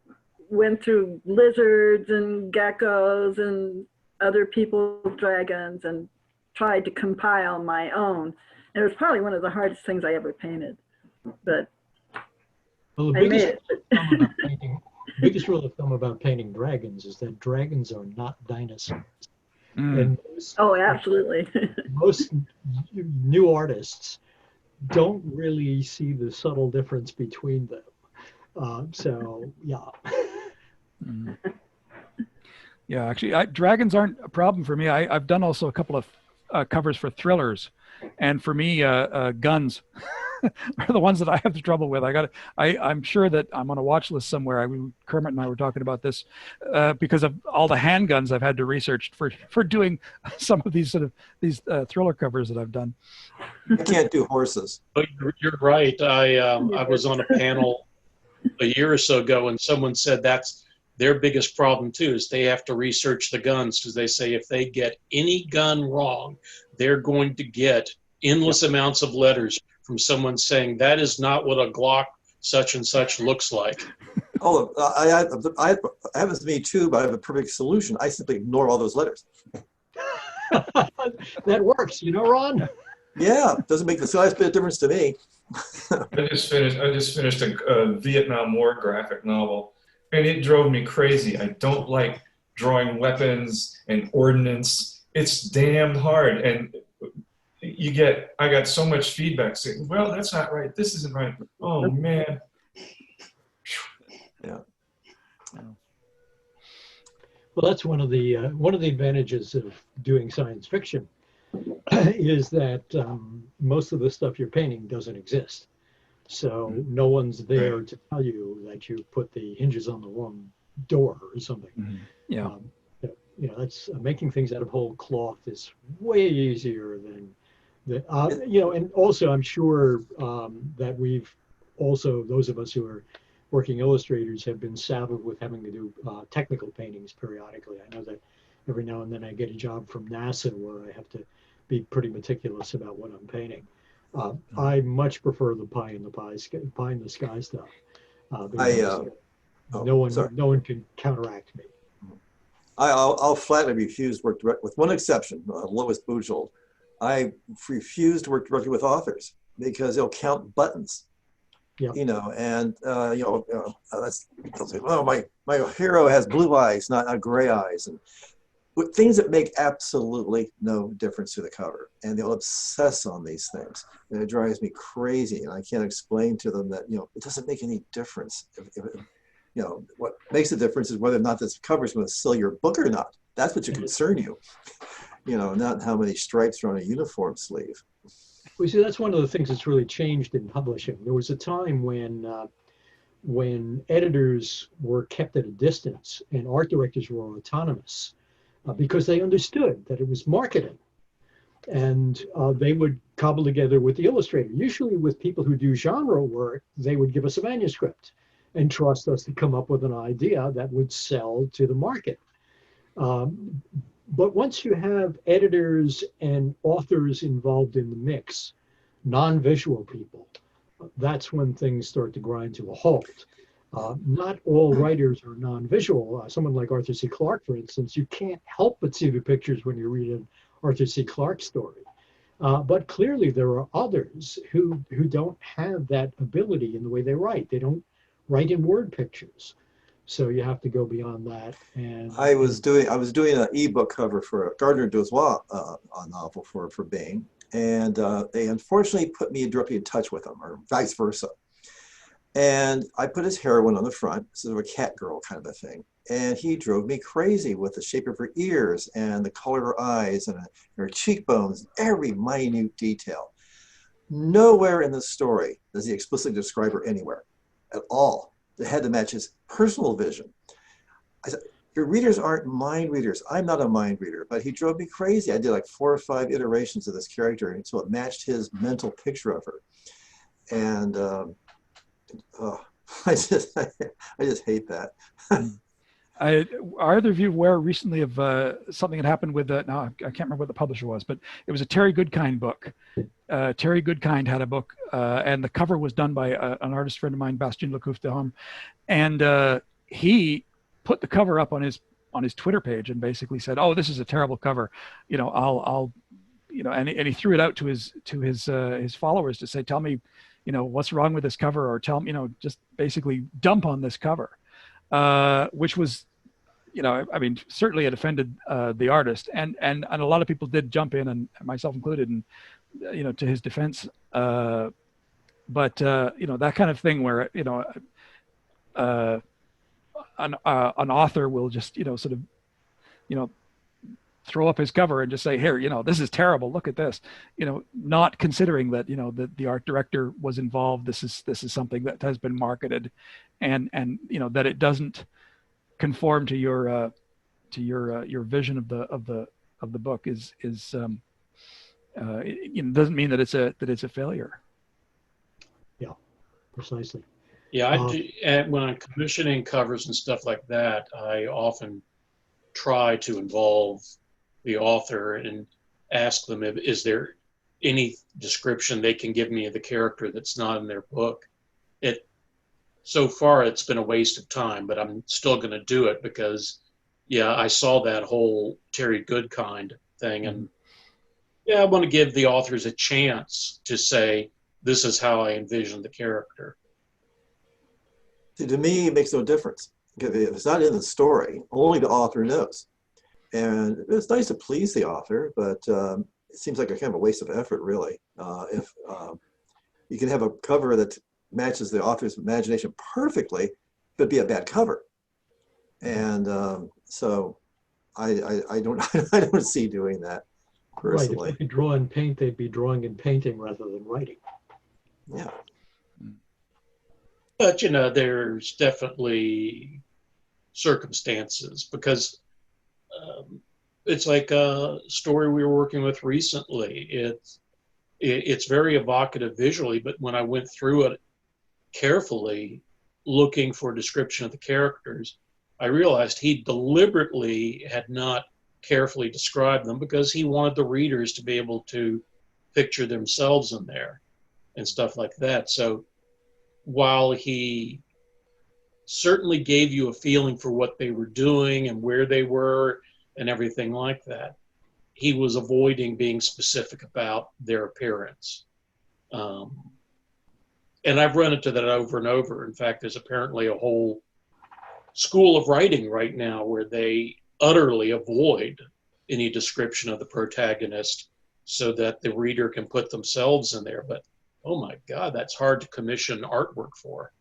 went through lizards and geckos and other people's dragons and tried to compile my own. And it was probably one of the hardest things I ever painted. But well, the biggest rule of thumb about painting dragons is that dragons are not dinosaurs. And absolutely. Most new artists don't really see the subtle difference between them. So, yeah. Yeah, actually, dragons aren't a problem for me. I've done also a couple of covers for thrillers, and for me, guns are the ones that I have the trouble with. I'm sure that I'm on a watch list somewhere. Kermit and I were talking about this because of all the handguns I've had to research for doing some of these thriller covers that I've done. I can't do horses. But you're right. I was on a panel a year or so ago, and someone said that's their biggest problem too, is they have to research the guns, because they say if they get any gun wrong, they're going to get endless amounts of letters from someone saying that is not what a Glock such and such looks like. Oh, I happens to me too, but I have a perfect solution. I simply ignore all those letters. That works, you know, Ron? Yeah, doesn't make the slightest bit of difference to me. I just finished a Vietnam War graphic novel, and it drove me crazy. I don't like drawing weapons and ordnance. It's damn hard, and I got so much feedback saying, well, that's not right, this isn't right. Oh man. Yeah. Well, that's one of the advantages of doing science fiction is that most of the stuff you're painting doesn't exist. So no one's there to tell you that you put the hinges on the wrong door or something. Mm-hmm. Yeah. You know, that's making things out of whole cloth is way easier than the, you know, and also I'm sure that we've also, those of us who are working illustrators have been saddled with having to do technical paintings periodically. I know that every now and then I get a job from NASA where I have to be pretty meticulous about what I'm painting. I much prefer the pie in the sky stuff. No one can counteract me. I'll flatly refuse work direct, with one exception, Lois Bujold. I refuse to work directly with authors because they'll count buttons. Yeah. You know, and they'll say, oh, my hero has blue eyes, not gray eyes, and things that make absolutely no difference to the cover, and they'll obsess on these things, and it drives me crazy. And I can't explain to them that, you know, it doesn't make any difference. You know, what makes a difference is whether or not this cover is going to sell your book or not. That's what should concern you. You know, not how many stripes are on a uniform sleeve. Well, see, that's one of the things that's really changed in publishing. There was a time when editors were kept at a distance and art directors were autonomous because they understood that it was marketing. And they would cobble together with the illustrator. Usually with people who do genre work, they would give us a manuscript and trust us to come up with an idea that would sell to the market. But once you have editors and authors involved in the mix, non-visual people, that's when things start to grind to a halt. Not all writers are non-visual. Someone like Arthur C. Clarke, for instance, you can't help but see the pictures when you read an Arthur C. Clarke story. But clearly there are others who don't have that ability in the way they write. They don't write in word pictures. So you have to go beyond that. And I was doing an ebook cover for a Gardner Dozois novel for Bain, and they unfortunately put me directly in touch with him, or vice versa. And I put his heroine on the front, sort of a cat girl kind of a thing, and he drove me crazy with the shape of her ears and the color of her eyes and her cheekbones, every minute detail. Nowhere in the story does he explicitly describe her anywhere at all. It had to match his personal vision. I said, your readers aren't mind readers. I'm not a mind reader, but he drove me crazy. I did like 4 or 5 iterations of this character until it matched his mental picture of her. And I just hate that. Are either of you aware recently of something that happened with, now I can't remember what the publisher was, but it was a Terry Goodkind book. Terry Goodkind had a book, and the cover was done by an artist friend of mine, Bastien Lecouf-Dehom, and he put the cover up on his Twitter page and basically said, "Oh, this is a terrible cover. You know, I'll you know," and he threw it out to his followers to say, "Tell me, you know, what's wrong with this cover, or tell me, you know, just basically dump on this cover," which was, you know, I mean, certainly it offended the artist, and a lot of people did jump in, and myself included, and you know, to his defense. But you know, that kind of thing where, you know, an author will just, you know, sort of, you know, throw up his cover and just say, here, this is terrible. Look at this, not considering that, that the art director was involved. This is something that has been marketed, and that it doesn't conform to your vision of the book doesn't mean that it's a failure. Yeah, precisely. Yeah, I do, and when I'm commissioning covers and stuff like that, I often try to involve the author and ask them, is there any description they can give me of the character that's not in their book? So far it's been a waste of time, but I'm still going to do it because, yeah, I saw that whole Terry Goodkind thing, and I want to give the authors a chance to say, this is how I envision the character. See, to me, it makes no difference. If it's not in the story, only the author knows. And it's nice to please the author, but it seems like a kind of a waste of effort, really. If you can have a cover that matches the author's imagination perfectly, but be a bad cover. And so I don't I don't see doing that personally. Right. If they could draw and paint, they'd be drawing and painting rather than writing. Yeah. But there's definitely circumstances, because it's like a story we were working with recently. It's very evocative visually, but when I went through it carefully, looking for a description of the characters, I realized he deliberately had not carefully described them because he wanted the readers to be able to picture themselves in there and stuff like that. So while he certainly gave you a feeling for what they were doing and where they were and everything like that, he was avoiding being specific about their appearance. And I've run into that over and over. In fact, there's apparently a whole school of writing right now where they utterly avoid any description of the protagonist so that the reader can put themselves in there. But, oh my God, that's hard to commission artwork for.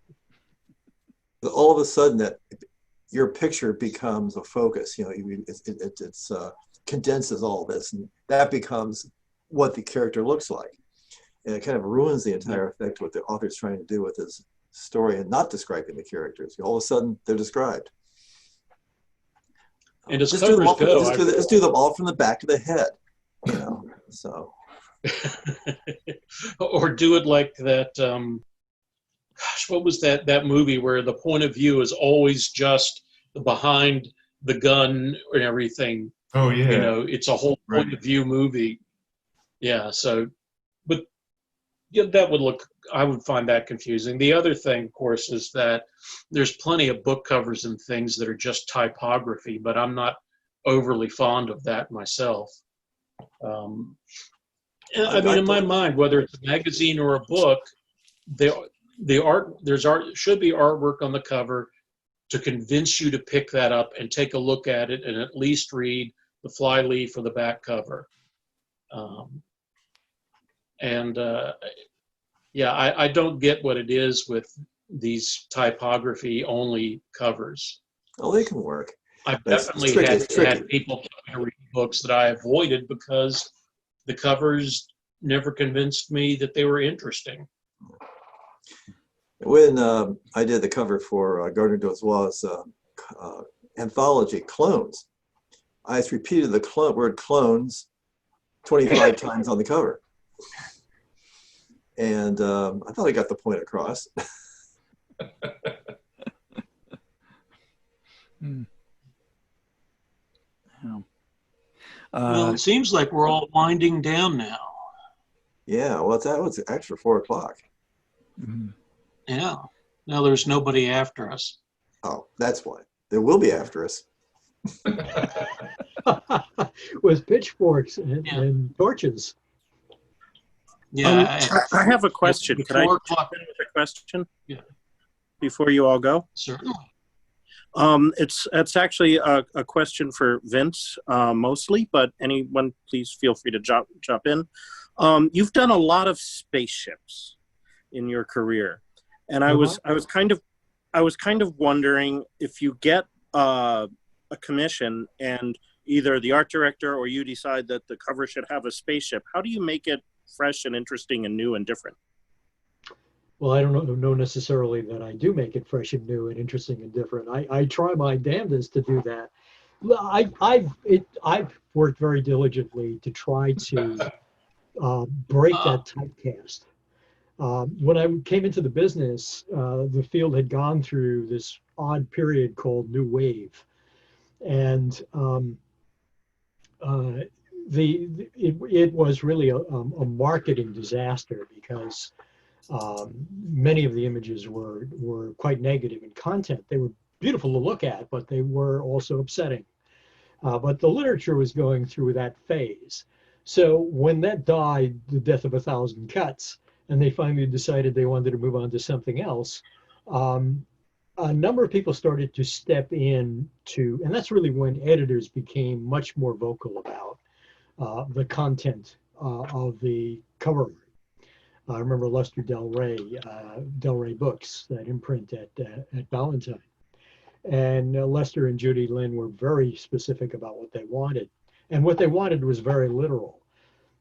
All of a sudden, that your picture becomes a focus. It's condenses all this, and that becomes what the character looks like. And it kind of ruins the entire effect of what the author's trying to do with his story and not describing the characters. All of a sudden, they're described. And as just covers just do them all from the back to the head, so. Or do it like that, what was that movie where the point of view is always just behind the gun and everything? Oh, yeah. It's a whole point of view movie. Yeah, so, but I would find that confusing. The other thing, of course, is that there's plenty of book covers and things that are just typography, but I'm not overly fond of that myself. I mean, in my mind, whether it's a magazine or a book, should be artwork on the cover to convince you to pick that up and take a look at it and at least read the flyleaf or the back cover. I don't get what it is with these typography only covers. Oh, they can work. I've definitely had people read books that I avoided because the covers never convinced me that they were interesting. When I did the cover for Gardner Dozois' anthology, Clones, I just repeated the word clones 25 times on the cover. And I thought I got the point across. Well, it seems like we're all winding down now. Yeah, well, that was extra 4 o'clock. Mm-hmm. Yeah. Now there's nobody after us. Oh, that's why. There will be after us. With pitchforks and torches. Yeah. I have a question. Can I jump in with a question? Yeah. Before you all go? Certainly. It's actually a question for Vince mostly, but anyone please feel free to jump in. You've done a lot of spaceships in your career, and I was kind of wondering if you get a commission and either the art director or you decide that the cover should have a spaceship, how do you make it fresh and interesting and new and different? Well, I don't know necessarily that I do make it fresh and new and interesting and different. I try my damnedest to do that. I've worked very diligently to try to break that typecast. When I came into the business, the field had gone through this odd period called New Wave, and it was really a marketing disaster because many of the images were quite negative in content. They were beautiful to look at, but they were also upsetting. But the literature was going through that phase. So when that died, the death of 1,000 cuts, and they finally decided they wanted to move on to something else, a number of people started to step in to, and that's really when editors became much more vocal about the content of the cover art. I remember Lester Del Rey Books, that imprint at Valentine. And Lester and Judy Lynn were very specific about what they wanted. And what they wanted was very literal.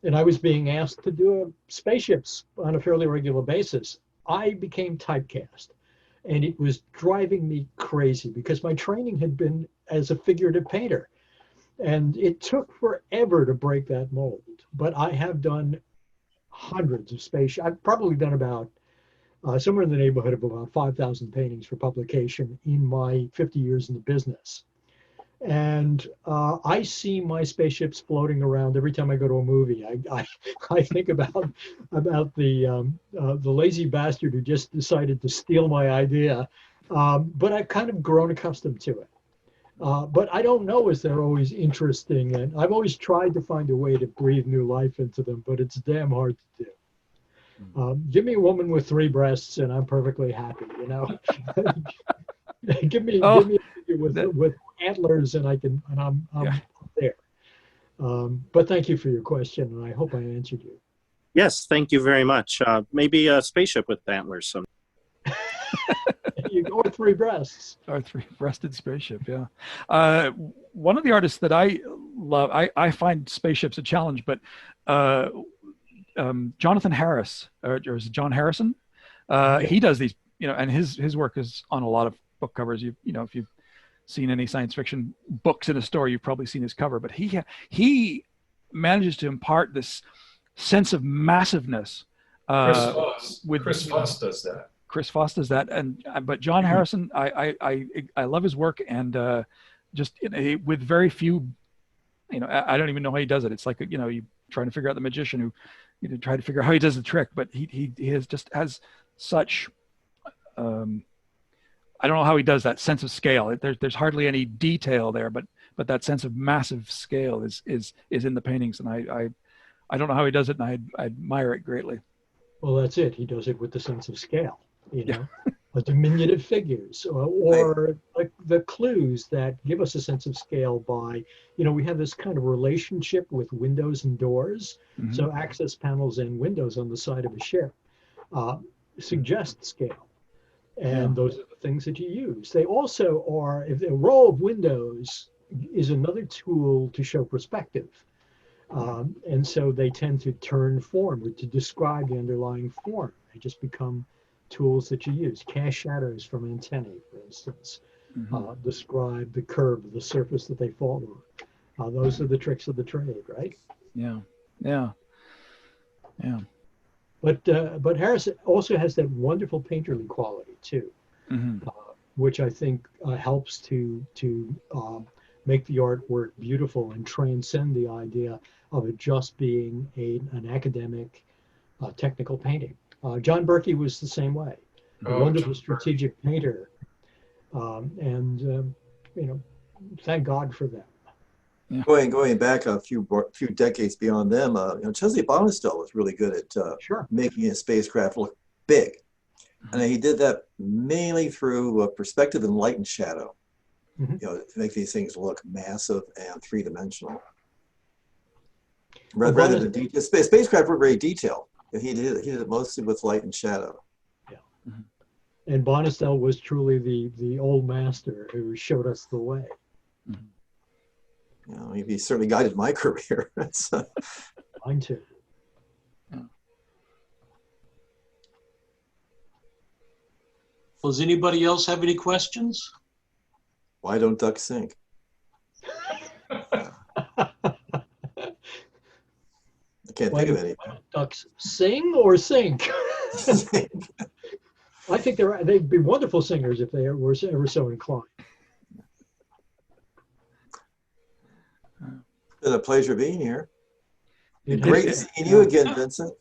And I was being asked to do spaceships on a fairly regular basis. I became typecast. And it was driving me crazy because my training had been as a figurative painter. And it took forever to break that mold. But I have done hundreds of spaceships. I've probably done about somewhere in the neighborhood of about 5,000 paintings for publication in my 50 years in the business. And I see my spaceships floating around every time I go to a movie. I think about the lazy bastard who just decided to steal my idea. But I've kind of grown accustomed to it. But I don't know if they're always interesting. And I've always tried to find a way to breathe new life into them, but it's damn hard to do. Give me a woman with 3 breasts and I'm perfectly happy, you know. give me a figure with antlers and I'm there. But thank you for your question, and I hope I answered you. Yes, thank you very much. Maybe a spaceship with antlers. Some. You go with 3 breasts. Or 3-breasted spaceship, yeah. One of the artists that I love, I find spaceships a challenge, but Jonathan Harris, or is it John Harrison? He does these, you know, and his work is on a lot of book covers. You know, if you've seen any science fiction books in a store, you've probably seen his cover. But he manages to impart this sense of massiveness. Chris Foss does that. Chris Foss does that, but John Harrison, I love his work, and just with very few, you know, I don't even know how he does it. It's like, you know, you trying to figure out the magician who, you know, try to figure out how he does the trick, but he has such I don't know how he does that sense of scale. There's hardly any detail there, but that sense of massive scale is in the paintings, and I don't know how he does it, and I admire it greatly. Well, that's it. He does it with the sense of scale, you know, the diminutive figures or like the clues that give us a sense of scale by, you know, we have this kind of relationship with windows and doors. Mm-hmm. So access panels and windows on the side of a ship suggest scale. And those are the things that you use. They also are, if a row of windows is another tool to show perspective. And so they tend to turn form or to describe the underlying form. They just become tools that you use. Cast shadows from antennae, for instance, describe the curve of the surface that they fall on. Those are the tricks of the trade, right? Yeah. But Harris also has that wonderful painterly quality too, which I think helps to make the artwork beautiful and transcend the idea of it just being an academic, technical painting. John Berkey was the same way, a wonderful strategic painter, and you know, thank God for them. Yeah. Going back a few decades beyond them, you know, Chesley Bonestell was really good at making a spacecraft look big, and he did that mainly through perspective and light and shadow. You know, to make these things look massive and 3-dimensional. Rather than detail, spacecraft were very detailed. He did it mostly with light and shadow. Yeah, and Bonestell was truly the old master who showed us the way. You know, he certainly guided my career. Mine too. Does anybody else have any questions? Why don't ducks sink? I can't think of any. Why don't ducks sing or sink? I think they'd be wonderful singers if they were ever so inclined. It's been a pleasure being here. It Great has- seeing you again, Vincent.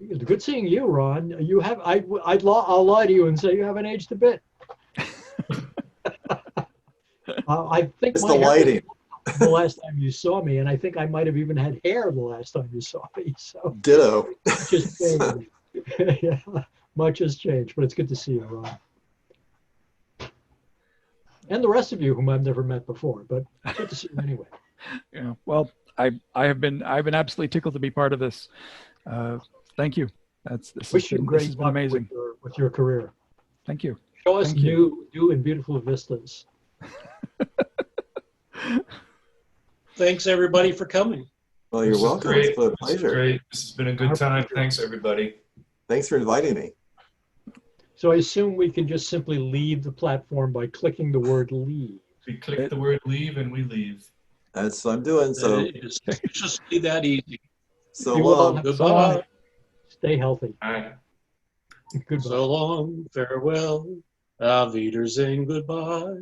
It's good seeing you, Ron. You have I'll lie to you and say you haven't aged a bit. I think It's my the hair lighting. was the last time you saw me, and I think I might have even had hair the last time you saw me. So Ditto. much has changed. Yeah, much has changed, but it's good to see you, Ron. And the rest of you whom I've never met before, but good to see you anyway. Yeah. Well, I've been absolutely tickled to be part of this. Thank you. Wish you This great has been luck amazing. with your career. Thank you. Show us Thank you. new and beautiful vistas. Thanks everybody for coming. Well, you're This is welcome. great. It's been a This is pleasure. great. This has been a good Our time. pleasure. Thanks, everybody. Thanks for inviting me. So I assume we can just simply leave the platform by clicking the word leave. We click the word leave and we leave. That's what I'm doing. So, It is just be that easy. so You all long. have Goodbye. fun. Stay healthy. Bye. Goodbye. So long, farewell, auf Wiedersehen, goodbye.